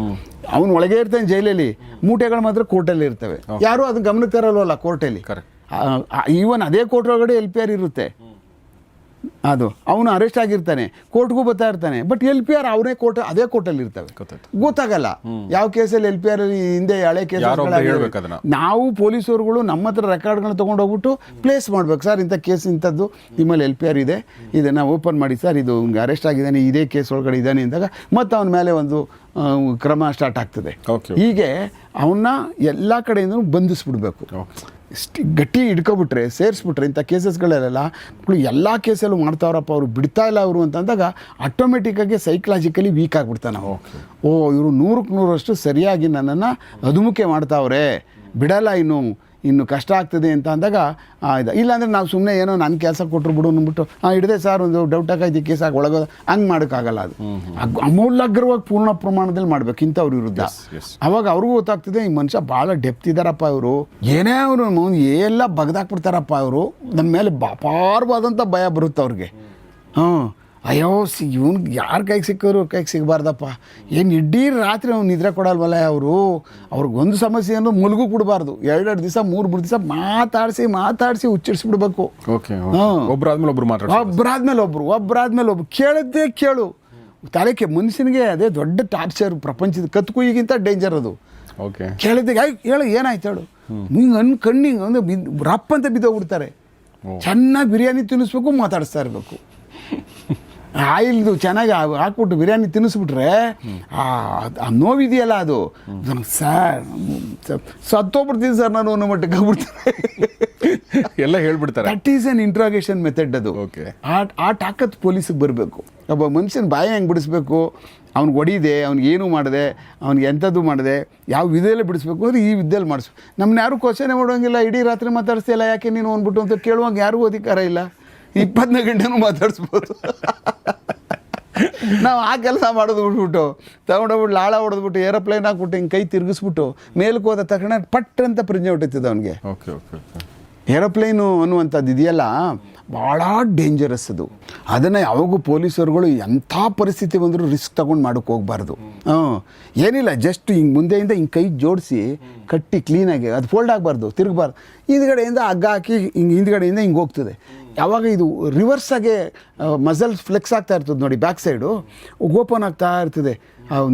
ಅವನು ಒಳಗೆ ಇರ್ತಾನೆ ಜೈಲಲ್ಲಿ, ಮೂಟೆಗಳು ಮಾತ್ರ ಕೋರ್ಟಲ್ಲಿ ಇರ್ತವೆ. ಯಾರು ಅದನ್ನ ಗಮನಕ್ಕೆ ತರಲ್ವಲ್ಲ ಕೋರ್ಟಲ್ಲಿ. ಈವನ್ ಅದೇ ಕೋರ್ಟ್ ಒಳಗಡೆ LPR ಇರುತ್ತೆ. ಅದು ಅವನು ಅರೆಸ್ಟ್ ಆಗಿರ್ತಾನೆ, ಕೋರ್ಟ್ಗೂ ಬರ್ತಾ ಇರ್ತಾನೆ, ಬಟ್ LPR ಅವನೇ ಅದೇ ಕೋರ್ಟಲ್ಲಿ ಇರ್ತವೆ. ಗೊತ್ತಾಗಲ್ಲ ಯಾವ ಕೇಸಲ್ಲಿ LPR ಹಿಂದೆ ಹಳೆ ಕೇಸ್. ನಾವು ಪೊಲೀಸರುಗಳು ನಮ್ಮ ಹತ್ರ ರೆಕಾರ್ಡ್ಗಳನ್ನ ತೊಗೊಂಡು ಹೋಗ್ಬಿಟ್ಟು ಪ್ಲೇಸ್ ಮಾಡ್ಬೇಕು. ಸರ್ ಇಂಥ ಕೇಸ್ ಇಂಥದ್ದು ನಿಮ್ಮಲ್ಲಿ LPR ಇದೆ, ಇದನ್ನು ಓಪನ್ ಮಾಡಿ ಸರ್, ಇದು ಅರೆಸ್ಟ್ ಆಗಿದ್ದಾನೆ, ಇದೇ ಕೇಸ್ ಒಳಗಡೆ ಇದ್ದಾನೆ ಅಂದಾಗ ಮತ್ತೆ ಅವನ ಮೇಲೆ ಒಂದು ಕ್ರಮ ಸ್ಟಾರ್ಟ್ ಆಗ್ತದೆ. ಹೀಗೆ ಅವನ್ನ ಎಲ್ಲ ಕಡೆಯಿಂದನೂ ಬಂಧಿಸ್ಬಿಡ್ಬೇಕು. ಗಟ್ಟಿ ಹಿಡ್ಕೊಬಿಟ್ರೆ, ಸೇರಿಸ್ಬಿಟ್ರೆ ಇಂಥ ಕೇಸಸ್ಗಳೆಲ್ಲ ಎಲ್ಲ ಕೇಸಲ್ಲೂ ಮಾಡ್ತಾವ್ರಪ್ಪ, ಅವರು ಬಿಡ್ತಾ ಇಲ್ಲ ಅವರು ಅಂತಂದಾಗ ಆಟೋಮೆಟಿಕ್ಕಾಗಿ ಸೈಕಲಾಜಿಕಲಿ ವೀಕ್ ಆಗಿಬಿಡ್ತಾನೆ. ಇವರು 100ಕ್ಕೆ 100ರಷ್ಟು ಸರಿಯಾಗಿ ನನ್ನನ್ನು ಅದುಮುಖೆ ಮಾಡ್ತಾವ್ರೆ, ಬಿಡಲ್ಲ, ಇನ್ನು ಕಷ್ಟ ಆಗ್ತದೆ ಅಂತ ಅಂದಾಗ ಇಲ್ಲಾಂದರೆ ನಾವು ಸುಮ್ಮನೆ ಏನೋ ನನ್ನ ಕೆಲಸ ಕೊಟ್ಟರು ಬಿಡು ಅಂದ್ಬಿಟ್ಟು ಹಿಡಿದೆ ಸರ್ ಒಂದು ಡೌಟ್ ಹಾಕೈತಿ ಕೇಸಾಗಿ ಒಳಗೋದು, ಹಂಗೆ ಮಾಡೋಕ್ಕಾಗಲ್ಲ. ಅದು ಅಮೂಲಾಗ್ರವಾಗಿ ಪೂರ್ಣ ಪ್ರಮಾಣದಲ್ಲಿ ಮಾಡಬೇಕು ಇಂಥವ್ರ ವಿರುದ್ಧ. ಅವಾಗ ಅವ್ರಿಗೂ ಗೊತ್ತಾಗ್ತದೆ ಈ ಮನುಷ್ಯ ಭಾಳ ಡೆಪ್ತ್ ಇದ್ದಾರಪ್ಪ ಇವರು, ಏನೇ ಅವರು ಎಲ್ಲ ಬಗ್ದಾಕ್ಬಿಡ್ತಾರಪ್ಪ ಇವರು, ನಮ್ಮ ಮೇಲೆ ಅಪಾರವಾದಂಥ ಭಯ ಬರುತ್ತೆ ಅವ್ರಿಗೆ. ಅಯ್ಯೋ ಇವ್ನಿಗೆ ಯಾರ ಕೈಗೆ ಸಿಕ್ಕೋರು ಕೈಗೆ ಸಿಗಬಾರ್ದಪ್ಪ, ಏನು ಇಡೀ ರಾತ್ರಿ ಅವ್ನು ನಿದ್ರೆ ಕೊಡಲ್ವಲ್ಲ ಅವ್ರಿಗೊಂದು ಸಮಸ್ಯೆಯನ್ನು ಮುಳುಗು ಕೊಡಬಾರ್ದು. 2 ದಿವಸ 3 ದಿವಸ ಮಾತಾಡಿಸಿ ಹುಚ್ಚಿಡಿಸ್ಬಿಡ್ಬೇಕು. ಒಬ್ಬರಾದ್ಮೇಲೆ ಒಬ್ರು ಕೇಳದ್ದೇ ಕೇಳು. ತಲೆಗೆ ಮನುಷ್ಯನಿಗೆ ಅದೇ ದೊಡ್ಡ ಟಾರ್ಚರ್ ಪ್ರಪಂಚದ ಕತ್ಕುಯಿಗಿಂತ ಡೇಂಜರ್ ಅದು. ಕೇಳಿದ್ದೆ ಹೇಳು ಏನಾಯ್ತು ಹೇಳು, ಹಿಂಗೆ ಕಣ್ಣಿಂಗೆ ಒಂದು ರಪ್ಪ ಅಂತ ಬಿದ್ದೋಗ್ಬಿಡ್ತಾರೆ. ಚೆನ್ನಾಗಿ ಬಿರಿಯಾನಿ ತಿನ್ನಿಸ್ಬೇಕು, ಮಾತಾಡಿಸ್ತಾ ಇರಬೇಕು. ಆಯಿಲ್ದು ಚೆನ್ನಾಗಿ ಹಾಕ್ಬಿಟ್ಟು ಬಿರಿಯಾನಿ ತಿನ್ನಿಸ್ಬಿಟ್ರೆ ಆ ನೋವಿದೆಯಲ್ಲ ಅದು ಸರ್ ಸತ್ತೋಗ್ಬಿಡ್ತೀನಿ ಸರ್ ನಾನು ಅನ್ನೋ ಮಟ್ಟಿಗೆ ಆಗ್ಬಿಡ್ತಾರೆ. ಎಲ್ಲ ಹೇಳ್ಬಿಡ್ತಾರೆ. That is an interrogation method ಅದು. ಆ ತಾಕತ್ ಪೊಲೀಸಿಗೆ ಬರಬೇಕು. ಒಬ್ಬ ಮನುಷ್ಯನ ಬಾಯಿ ಹೆಂಗೆ ಬಿಡಿಸ್ಬೇಕು, ಅವ್ನಿಗೆ ಹೊಡಿದೆ, ಅವ್ನಿಗೆ ಏನೂ ಮಾಡಿದೆ, ಅವ್ನಿಗೆ ಎಂಥದ್ದು ಮಾಡಿದೆ, ಯಾವ ವಿಧೆಯಲ್ಲಿ ಬಿಡಿಸ್ಬೇಕು ಅಂದರೆ ಈ ವಿಧೆಯಲ್ಲಿ ಮಾಡಿಸ್ಬೇಕು. ನಮ್ಮನ್ನ ಯಾರೂ ಕ್ವಶನೇ ಮಾಡೋಂಗಿಲ್ಲ, ಇಡೀ ರಾತ್ರಿ ಮಾತಾಡಿಸ್ತಿಲ್ಲ ಯಾಕೆ ನೀನು ಅಂದ್ಬಿಟ್ಟು ಅಂತ ಕೇಳುವಂಗೆ ಯಾರಿಗೂ ಅಧಿಕಾರ ಇಲ್ಲ. 24 ಗಂಟೆನೂ ಮಾತಾಡಿಸ್ಬೋದು. ನಾವು ಆ ಕೆಲಸ ಮಾಡೋದು ಬಿಟ್ಬಿಟ್ಟು ತಗೊಂಡೋಗ್ಬಿಟ್ಟು ಲಾಳ ಹೊಡೆದ್ಬಿಟ್ಟು ಏರೋಪ್ಲೇನ್ ಹಾಕ್ಬಿಟ್ಟು ಹಿಂಗೆ ಕೈ ತಿರುಗಿಸ್ಬಿಟ್ಟು ಮೇಲಕ್ಕೆ ಹೋದ ತಕ್ಷಣ ಪಟ್ ಅಂತ ಪ್ರಜ್ಞೆ ಹೊಟ್ಟಿರ್ತದೆ ಅವನಿಗೆ. ಏರೋಪ್ಲೇನು ಅನ್ನುವಂಥದ್ದು ಇದೆಯಲ್ಲ ಭಾಳ ಡೇಂಜರಸ್ ಅದು. ಅದನ್ನು ಯಾವಾಗೂ ಪೊಲೀಸರುಗಳು ಎಂಥ ಪರಿಸ್ಥಿತಿ ಬಂದರೂ ರಿಸ್ಕ್ ತೊಗೊಂಡು ಮಾಡೋಕ್ಕೆ ಹೋಗಬಾರ್ದು. ಏನಿಲ್ಲ, ಜಸ್ಟ್ ಹಿಂಗೆ ಮುಂದೆಯಿಂದ ಹಿಂಗೆ ಕೈ ಜೋಡಿಸಿ ಕಟ್ಟಿ ಕ್ಲೀನಾಗಿ ಅದು ಫೋಲ್ಡ್ ಆಗಬಾರ್ದು, ತಿರುಗಬಾರ್ದು. ಹಿಂದ್ಗಡೆಯಿಂದ ಹಗ್ಗ ಹಾಕಿ ಹಿಂದ್ಗಡೆಯಿಂದ ಹಿಂಗೆ ಹೋಗ್ತದೆ. ಯಾವಾಗ ಇದು ರಿವರ್ಸಾಗೆ ಮಸಲ್ಸ್ ಫ್ಲೆಕ್ಸ್ ಆಗ್ತಾ ಇರ್ತದೆ ನೋಡಿ, ಬ್ಯಾಕ್ ಸೈಡು ಓಪನ್ ಆಗ್ತಾ ಇರ್ತದೆ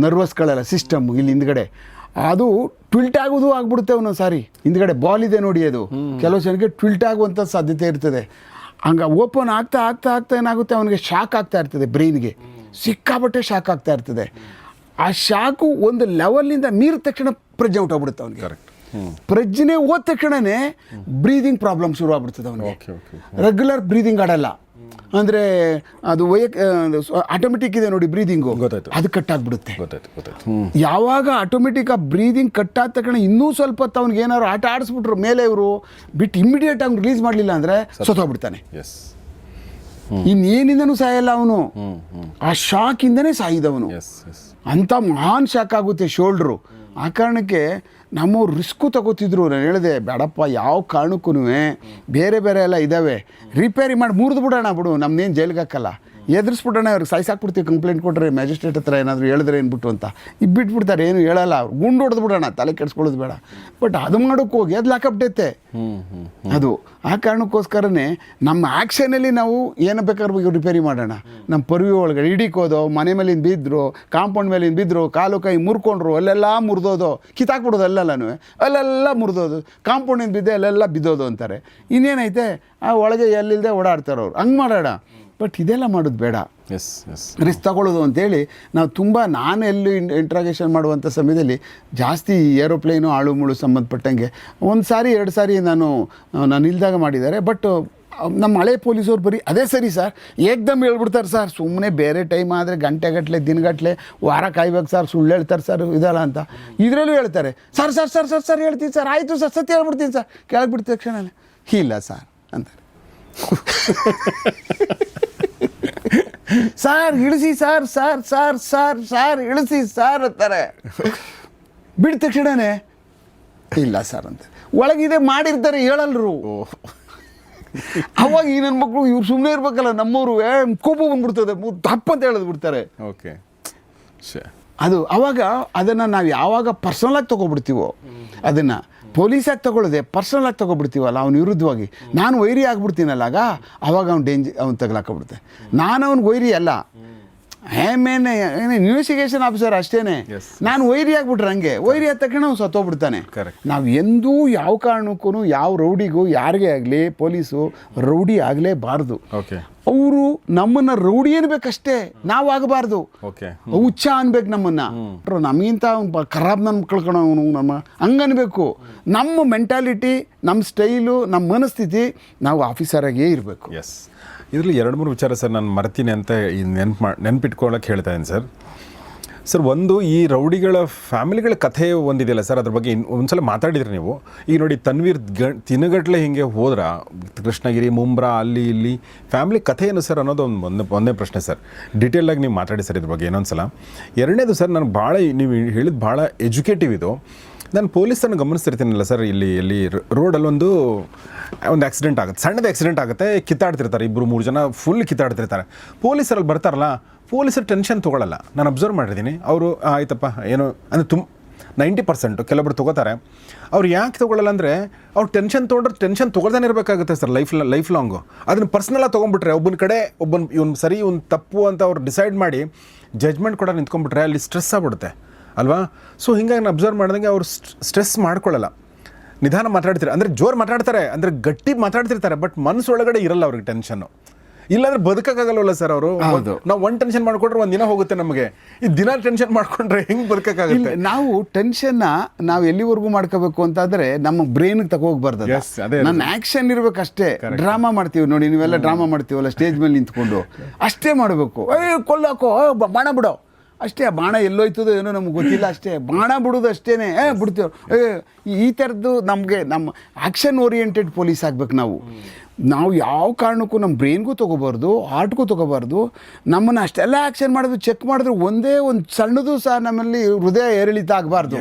ನರ್ವಸ್ಗಳೆಲ್ಲ ಸಿಸ್ಟಮ್ ಇಲ್ಲಿ ಹಿಂದ್ಗಡೆ, ಅದು ಟ್ವಿಲ್ಟ್ ಆಗೋದು ಆಗ್ಬಿಡುತ್ತೆ ಒಂದೊಂದು ಸಾರಿ. ಹಿಂದ್ಗಡೆ ಬಾಲ್ ಇದೆ ನೋಡಿ, ಅದು ಕೆಲವು ಜನಕ್ಕೆ ಟ್ವಿಲ್ಟ್ ಆಗುವಂಥ ಸಾಧ್ಯತೆ ಇರ್ತದೆ. ಹಂಗೆ ಓಪನ್ ಆಗ್ತಾ ಏನಾಗುತ್ತೆ, ಅವನಿಗೆ ಶಾಕ್ ಆಗ್ತಾ ಇರ್ತದೆ, ಬ್ರೈನ್ಗೆ ಸಿಕ್ಕಾಪಟ್ಟೆ ಶಾಕ್ ಆಗ್ತಾ ಇರ್ತದೆ. ಆ ಶಾಕು ಒಂದು ಲೆವೆಲ್ನಿಂದ ಮೀರಿದ ತಕ್ಷಣ ಪ್ರಜ್ಞೆ ಹೊಟ್ಟೋಗ್ಬಿಡುತ್ತೆ ಅವನಿಗೆ. ಪ್ರಜ್ಞೆ ಹೋದ ತಕ್ಷಣವೇ ಬ್ರೀದಿಂಗ್ ಪ್ರಾಬ್ಲಮ್ ಶುರು ಆಗ್ಬಿಡ್ತದೆ ಅವನಿಗೆ. ರೆಗ್ಯುಲರ್ ಬ್ರೀದಿಂಗ್ ಆಡಲ್ಲ, ಅಂದರೆ ಅದು ಆಟೋಮೆಟಿಕ್ ಇದೆ ನೋಡಿ ಬ್ರೀದಿಂಗು, ಅದು ಕಟ್ಟಾಗ್ಬಿಡುತ್ತೆ. ಯಾವಾಗ ಆಟೋಮೆಟಿಕ್ ಆ ಬ್ರೀದಿಂಗ್ ಕಟ್ಟಾದ ತಕ್ಷಣ ಇನ್ನೂ ಸ್ವಲ್ಪ ಹೊತ್ತು ಅವ್ನಿಗೆ ಏನಾದ್ರು ಆಟ ಆಡಿಸ್ಬಿಟ್ರು ಮೇಲೆ ಇವರು ಬಿಟ್ಟು ಇಮ್ಮಿಡಿಯೇಟ್ ಆಗಿ ರಿಲೀಸ್ ಮಾಡಲಿಲ್ಲ ಅಂದರೆ ಸತ್ತೋಗ್ಬಿಡ್ತಾನೆ. ಇನ್ನೇನಿಂದನೂ ಸಾಯಲ್ಲ ಅವನು, ಆ ಶಾಕಿಂದನೇ ಸಾಯಿದವನು. ಅಂಥ ಮಹಾನ್ ಶಾಕ್ ಆಗುತ್ತೆ ಶೋಲ್ಡ್ರು. ಆ ಕಾರಣಕ್ಕೆ ನಮ್ಮವ್ರು ರಿಸ್ಕು ತಗೋತಿದ್ರು. ನಾನು ಹೇಳಿದೆ ಬೇಡಪ್ಪ, ಯಾವ ಕಾರಣಕ್ಕೂ ಬೇರೆ ಬೇರೆ ಎಲ್ಲ ಇದ್ದಾವೆ, ರಿಪೇರಿ ಮಾಡಿ ಮುರಿದು ಬಿಡೋಣ ಬಿಡು, ನಮ್ಮನ್ನೇನು ಜೈಲಿಗೆ ಹಾಕಲ್ಲ, ಎದುರಿಸ್ಬಿಡೋಣ, ಅವ್ರಿಗೆ ಸಾಯಿಸಾಕ್ಬಿಡ್ತೀವಿ ಕಂಪ್ಲೇಂಟ್ ಕೊಟ್ಟರೆ ಮ್ಯಾಜಿಸ್ಟ್ರೇಟ್ ಹತ್ರ ಏನಾದರೂ ಹೇಳಿದ್ರೆ ಏನ್ಬಿಟ್ಟು ಅಂತ ಬಿಟ್ಬಿಡ್ತಾರೆ, ಏನು ಹೇಳಲ್ಲ ಅವ್ರು, ಗುಂಡು ಹೊಡೆದು ಬಿಡೋಣ, ತಲೆ ಕೆಡಿಸ್ಕೊಳ್ಳೋದು ಬೇಡ. ಬಟ್ ಅದು ಮಾಡೋಕ್ಕೆ ಹೋಗಿ ಅದು ಲಾಕಪ್ಡೈತೆ ಅದು. ಆ ಕಾರಣಕ್ಕೋಸ್ಕರನೇ ನಮ್ಮ ಆ್ಯಕ್ಷನಲ್ಲಿ ನಾವು ಏನು ಬೇಕಾದ್ರೂ ರಿಪೇರಿ ಮಾಡೋಣ. ನಮ್ಮ ಪರ್ವಿ ಒಳಗಡೆ ಹಿಡಿಕೋದು, ಮನೆ ಮೇಲಿಂದ ಬಿದ್ದರು, ಕಾಂಪೌಂಡ್ ಮೇಲಿಂದ ಬಿದ್ದರು, ಕಾಲು ಕೈ ಮುರ್ಕೊಂಡ್ರು, ಅಲ್ಲೆಲ್ಲ ಮುರಿದೋದು, ಕಿತ್ತಾಕ್ಬಿಡೋದು ಅಲ್ಲೆಲ್ಲನೂ, ಅಲ್ಲೆಲ್ಲ ಮುರಿದೋದು, ಕಾಂಪೌಂಡಿಂದ ಬಿದ್ದೆ ಅಲ್ಲೆಲ್ಲ ಬಿದ್ದೋದು ಅಂತಾರೆ. ಇನ್ನೇನೈತೆ ಆ ಒಳಗೆ ಎಲ್ಲಿಲ್ಲದೆ ಓಡಾಡ್ತಾರೆ ಅವ್ರು. ಹಂಗೆ ಮಾಡೋಣ. ಬಟ್ ಇದೆಲ್ಲ ಮಾಡೋದು ಬೇಡ, ರಿಸ್ಕ್ ತಗೊಳ್ಳೋದು ಅಂತೇಳಿ ನಾವು ತುಂಬ, ನಾನು ಎಲ್ಲಿ ಇಂಟ್ರಾಗೇಷನ್ ಮಾಡುವಂಥ ಸಮಯದಲ್ಲಿ ಜಾಸ್ತಿ ಏರೋಪ್ಲೇನು ಆಳು ಮುಳು ಸಂಬಂಧಪಟ್ಟಂಗೆ 1 ಸಾರಿ 2 ಸಾರಿ ನಾನು ಇಲ್ದಾಗ ಮಾಡಿದ್ದಾರೆ. ಬಟ್ ನಮ್ಮ ಹಳೆ ಪೊಲೀಸವ್ರು ಬರೀ ಅದೇ ಸರಿ ಸರ್ ಏಕ್ದಮ್ ಹೇಳ್ಬಿಡ್ತಾರೆ ಸರ್, ಸುಮ್ಮನೆ ಬೇರೆ ಟೈಮ್ ಆದರೆ ಗಂಟೆಗಟ್ಟಲೆ ದಿನಗಟ್ಟಲೆ ವಾರ ಕಾಯ್ಬೇಕು ಸರ್, ಸುಳ್ಳು ಹೇಳ್ತಾರೆ ಸರ್ ಇದಲ್ಲ ಅಂತ. ಇದರಲ್ಲೂ ಹೇಳ್ತಾರೆ sir sir sir sir sir ಹೇಳ್ತೀನಿ ಸರ್, ಆಯಿತು ಸರ್ ಸತ್ಯ ಹೇಳ್ಬಿಡ್ತೀನಿ ಸರ್, ಕೇಳ್ಬಿಡ್ತ ತಕ್ಷಣ ಇಲ್ಲ ಸರ್ ಅಂತಾರೆ. ಸಾರ್ ಇಳಿಸಿ sir sir sir sir sir ಇಳಿಸಿ ಸರ್ ಅಂತಾರೆ. ಬಿಟ್ಟ ತಕ್ಷಣನೇ ಇಲ್ಲ ಸರ್ ಅಂತ ಒಳಗಿದೆ ಮಾಡಿರ್ತಾರೆ, ಹೇಳಲ್ರು. ಅವಾಗ ಈ ನನ್ನ ಮಕ್ಕಳು ಇವ್ರು ಸುಮ್ಮನೆ ಇರ್ಬೇಕಲ್ಲ, ನಮ್ಮವರು ಕೋಪ ಬಂದ್ಬಿಡ್ತದೆ, ತಪ್ಪಂತ ಹೇಳೋದು ಬಿಡ್ತಾರೆ. ಓಕೆ, ಅದು ಅವಾಗ ಅದನ್ನು ನಾವು ಯಾವಾಗ ಪರ್ಸನಲಾಗಿ ತೊಗೊಬಿಡ್ತೀವೋ, ಅದನ್ನು ಪೊಲೀಸಾಗಿ ತೊಗೊಳ್ಳೋದೆ ಪರ್ಸನಲಾಗಿ ತೊಗೊಬಿಡ್ತೀವಲ್ಲ ಅವ್ನ ವಿರುದ್ಧವಾಗಿ, ನಾನು ವೈರಿ ಆಗಿಬಿಡ್ತೀನಲ್ಲ, ಆವಾಗ ಅವ್ನು ತಗಲಾಕೊಬಿಡುತ್ತೆ. ನಾನು ಅವ್ನಿಗೆ ವೈರಿ ಅಲ್ಲ, ಇನ್ವೆಸ್ಟಿಗೇಷನ್ ಆಫೀಸರ್ ಅಷ್ಟೇ. ನಾನು ವೈರಿ ಆಗ್ಬಿಟ್ರೆ ಹಂಗೆ ವೈರಿ ಆದ ತಕ್ಷಣ ಅವ್ನು ಸತ್ತೋಗ್ಬಿಡ್ತಾನೆ. ನಾವು ಎಂದೂ ಯಾವ ಕಾರಣಕ್ಕೂ ಯಾವ ರೌಡಿಗೂ ಯಾರಿಗೇ ಆಗಲಿ ಪೊಲೀಸು ರೌಡಿ ಆಗಲೇಬಾರ್ದು. ಅವರು ನಮ್ಮನ್ನು ರೌಡಿ ಅನ್ಬೇಕಷ್ಟೇ, ನಾವು ಆಗಬಾರ್ದು. ಹುಚ್ಚ ಅನ್ಬೇಕು ನಮ್ಮನ್ನು. ನಮಗಿಂತ ಖರಾಬ್ ನನ್ನ ಕಳ್ಕೊಳವನು ನಮ್ಮ ಹಂಗನ್ಬೇಕು. ನಮ್ಮ ಮೆಂಟಾಲಿಟಿ, ನಮ್ಮ ಸ್ಟೈಲು, ನಮ್ಮ ಮನಸ್ಥಿತಿ, ನಾವು ಆಫೀಸರಾಗೇ ಇರಬೇಕು. ಇದರಲ್ಲಿ 2-3 ವಿಚಾರ ಸರ್ ನಾನು ಮರ್ತೀನಿ ಅಂತ ನೆನ್ಪಿಟ್ಕೊಳ್ಳೋಕೆ ಹೇಳ್ತಾ ಇದ್ದೀನಿ ಸರ್. ಒಂದು, ಈ ರೌಡಿಗಳ ಫ್ಯಾಮಿಲಿಗಳ ಕಥೆ ಒಂದಿದೆಯಲ್ಲ ಸರ್, ಅದ್ರ ಬಗ್ಗೆ ಒಂದ್ಸಲ ಮಾತಾಡಿದ್ರಿ ನೀವು. ಈಗ ನೋಡಿ, ತನ್ವೀರ್ ದಿನಗಟ್ಟಲೆ ಹಿಂಗೆ ಹೋದ್ರ ಕೃಷ್ಣಗಿರಿ, ಮುಂಬ್ರಾ, ಅಲ್ಲಿ ಇಲ್ಲಿ ಫ್ಯಾಮಿಲಿ ಕಥೆ ಏನು ಸರ್ ಅನ್ನೋದು ಒಂದೇ ಪ್ರಶ್ನೆ ಸರ್. ಡೀಟೇಲಾಗಿ ನೀವು ಮಾತಾಡಿ ಸರ್ ಇದ್ರ ಬಗ್ಗೆ ಇನ್ನೊಂದ್ಸಲ. ಎರಡನೇದು ಸರ್, ನನಗೆ ಭಾಳ ನೀವು ಹೇಳಿದ ಭಾಳ ಎಜುಕೇಟಿವ್ ಇದು. ನಾನು ಪೊಲೀಸನ್ನು ಗಮನಿಸ್ತಿರ್ತೀನಲ್ಲ ಸರ್, ಇಲ್ಲಿ ರೋಡಲ್ಲಿ ಒಂದು ಆಕ್ಸಿಡೆಂಟ್ ಆಗುತ್ತೆ, ಸಣ್ಣದು ಆಕ್ಸಿಡೆಂಟ್ ಆಗುತ್ತೆ, ಕಿತ್ತಾಡ್ತಿರ್ತಾರೆ 2-3 ಜನ, ಫುಲ್ ಕಿತ್ತಾಡ್ತಿರ್ತಾರೆ. ಪೊಲೀಸರಲ್ಲಿ ಬರ್ತಾರಲ್ಲ, ಪೊಲೀಸರು ಟೆನ್ಷನ್ ತೊಗೊಳ್ಳಲ್ಲ. ನಾನು ಅಬ್ಸರ್ವ್ ಮಾಡಿದ್ದೀನಿ. ಅವರು ಆಯ್ತಪ್ಪ ಏನೋ ಅಂದರೆ 90% ಕೆಲವೊಬ್ರು ತೊಗೋತಾರೆ. ಅವ್ರು ಯಾಕೆ ತೊಗೊಳ್ಳಲ್ಲ ಅಂದರೆ, ಅವ್ರು ಟೆನ್ಷನ್ ತೊಗೊಳ್ದಾನೆ ಇರಬೇಕಾಗುತ್ತೆ ಸರ್ ಲೈಫ್ ಲಾಂಗು. ಅದನ್ನು ಪರ್ಸ್ನಲಾಗಿ ತೊಗೊಂಡ್ಬಿಟ್ರೆ, ಒಬ್ಬನ ಕಡೆ ಇವ್ನು ಸರಿ ಇವ್ನು ತಪ್ಪು ಅಂತ ಅವ್ರು ಡಿಸೈಡ್ ಮಾಡಿ ಜಜ್ಮೆಂಟ್ ಕೂಡ ನಿಂತ್ಕೊಂಡ್ಬಿಟ್ರೆ ಅಲ್ಲಿ ಸ್ಟ್ರೆಸ್ ಆಗ್ಬಿಡುತ್ತೆ ಅಲ್ವಾ. ಸೊ ಹಿಂಗಾಗಿ ನಾನು ಅಬ್ಸರ್ವ್ ಮಾಡಿದಂಗೆ ಅವ್ರು ಸ್ಟ್ರೆಸ್ ಮಾಡ್ಕೊಳ್ಳಲ್ಲ, ನಿಧಾನ ಮಾತಾಡ್ತಾರೆ. ಅಂದರೆ ಜೋರು ಮಾತಾಡ್ತಾರೆ, ಅಂದರೆ ಗಟ್ಟಿ ಮಾತಾಡ್ತಿರ್ತಾರೆ, ಬಟ್ ಮನಸ್ಸೊಳಗಡೆ ಇರಲ್ಲ ಅವ್ರಿಗೆ ಟೆನ್ಷನ್ನು. ಇಲ್ಲಾಂದ್ರೆ ಬದುಕಕ್ಕಾಗಲ್ವಲ್ಲ ಸರ್ ಅವರು. ನಾವು ಒಂದು ಟೆನ್ಷನ್ ಮಾಡ್ಕೊಂಡ್ರೆ ಒಂದು ದಿನ ಹೋಗುತ್ತೆ ನಮಗೆ. ಈ ದಿನ ಟೆನ್ಷನ್ ಮಾಡ್ಕೊಂಡ್ರೆ ಹೆಂಗೆ ಬದುಕಕ್ಕಾಗುತ್ತೆ? ನಾವು ಟೆನ್ಷನ್ನ ನಾವು ಎಲ್ಲಿವರೆಗೂ ಮಾಡ್ಕೋಬೇಕು ಅಂತಂದ್ರೆ ನಮ್ಮ ಬ್ರೈನ್ಗೆ ತಗೋಗ್ಬಾರ್ದು. ನನ್ನ ಆ್ಯಕ್ಷನ್ ಇರ್ಬೇಕಷ್ಟೇ. ಡ್ರಾಮಾ ಮಾಡ್ತೀವಿ ನೋಡಿ, ನೀವೆಲ್ಲ ಡ್ರಾಮಾ ಮಾಡ್ತೀವಲ್ಲ ಸ್ಟೇಜ್ ಮೇಲೆ ನಿಂತ್ಕೊಂಡು, ಅಷ್ಟೇ ಮಾಡಬೇಕು. ಕೊಲ್ಲಾಕೋ ಬಾಣ ಬಿಡೋ ಅಷ್ಟೇ. ಆ ಬಾಣ ಎಲ್ಲೋಯ್ತದೋ ಏನೋ ನಮ್ಗೆ ಗೊತ್ತಿಲ್ಲ, ಅಷ್ಟೇ ಬಾಣ ಬಿಡೋದು ಅಷ್ಟೇ. ಬಿಡ್ತೀವಿ. ಈ ಥರದ್ದು ನಮಗೆ ನಮ್ಮ ಆ್ಯಕ್ಷನ್ ಓರಿಯೆಂಟೆಡ್ ಪೊಲೀಸ್ ಆಗ್ಬೇಕು ನಾವು ಯಾವ ಕಾರಣಕ್ಕೂ ನಮ್ಮ ಬ್ರೈನ್ಗೂ ತೊಗೋಬಾರ್ದು, ಹಾರ್ಟ್ಗೂ ತೊಗೋಬಾರ್ದು. ನಮ್ಮನ್ನು ಅಷ್ಟೆಲ್ಲ ಆ್ಯಕ್ಷನ್ ಮಾಡೋದು ಚೆಕ್ ಮಾಡಿದ್ರೆ ಒಂದೇ ಒಂದು ಸಣ್ಣದು ಸಹ ನಮ್ಮಲ್ಲಿ ಹೃದಯ ಏರಿಳಿತ ಆಗಬಾರ್ದು.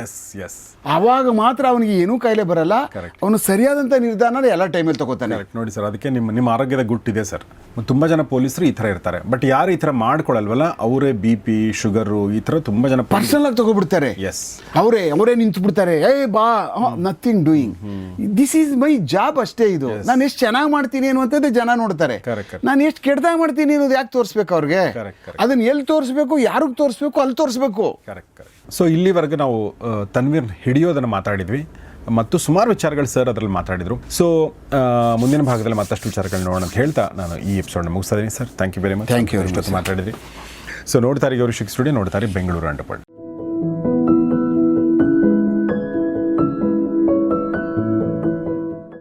ಆವಾಗ ಮಾತ್ರ ಅವನಿಗೆ ಏನೂ ಕಾಯಿಲೆ ಬರಲ್ಲ. ಅವನು ಸರಿಯಾದಂಥ ನಿರ್ಧಾರ ಎಲ್ಲ ಟೈಮಲ್ಲಿ ತಗೋತಾನೆ. ನೋಡಿ ಸರ್, ಅದಕ್ಕೆ ನಿಮ್ಮ ಆರೋಗ್ಯದ ಗುಟ್ಟಿದೆ ಸರ್. ತುಂಬ ಜನ ಪೊಲೀಸರು ಈ ಥರ ಇರ್ತಾರೆ, ಬಟ್ ಯಾರು ಈ ಥರ ಮಾಡ್ಕೊಳ್ಳಲ್ವಲ್ಲ ಅವರೇ BP, ಶುಗರು ಈ ಥರ ತುಂಬ ಜನ ಪರ್ಸನಲ್ ಆಗಿ ತಗೋಬಿಡ್ತಾರೆ. ಅವರೇ ನಿಂತು ಬಿಡ್ತಾರೆ. ಬಾ nothing doing, this is my job ಅಷ್ಟೇ. ಇದು ನಾನು ಎಷ್ಟು ಚೆನ್ನಾಗಿ ಮಾಡ್ತೀನಿ ಅನ್ನುವಂಥದ್ದು ಜನ ನೋಡ್ತಾರೆ. ನಾನು ಎಷ್ಟು ಕೆಟ್ಟದಾಗ ಮಾಡ್ತೀನಿ ಅನ್ನೋದು ಯಾಕೆ ತೋರಿಸ್ಬೇಕು ಅವ್ರಿಗೆ? ಅದನ್ನ ಎಲ್ಲಿ ತೋರಿಸ್ಬೇಕು, ಯಾರಿಗೆ ತೋರಿಸ್ಬೇಕು, ಅಲ್ಲಿ ತೋರಿಸ್ಬೇಕು. ಸೊ ಇಲ್ಲಿವರೆಗೆ ನಾವು ತನ್ವೀರ್ ಹಿಡಿಯೋದನ್ನು ಮಾತಾಡಿದ್ವಿ ಮತ್ತು ಸುಮಾರು ವಿಚಾರಗಳು ಸರ್ ಅದರಲ್ಲಿ ಮಾತಾಡಿದರು. ಸೊ ಮುಂದಿನ ಭಾಗದಲ್ಲಿ ಮತ್ತಷ್ಟು ವಿಚಾರಗಳು ನೋಡೋಣ ಅಂತ ಹೇಳ್ತಾ ನಾನು ಈ ಎಪಿಸೋಡ್ನ ಮುಗಿಸ್ತಾ ಇದ್ದೀನಿ sir. Thank you very much. Thank you. ಮಾತಾಡಿದ್ರಿ. ಸೊ ನೋಡ್ತಾರೆ ಗೌರಿ ಸ್ಟುಡಿಯೋ, ನೋಡ್ತಾರೆ ಬೆಂಗಳೂರು ಅಂಡರ್ಪಾಯಿಂಟ್.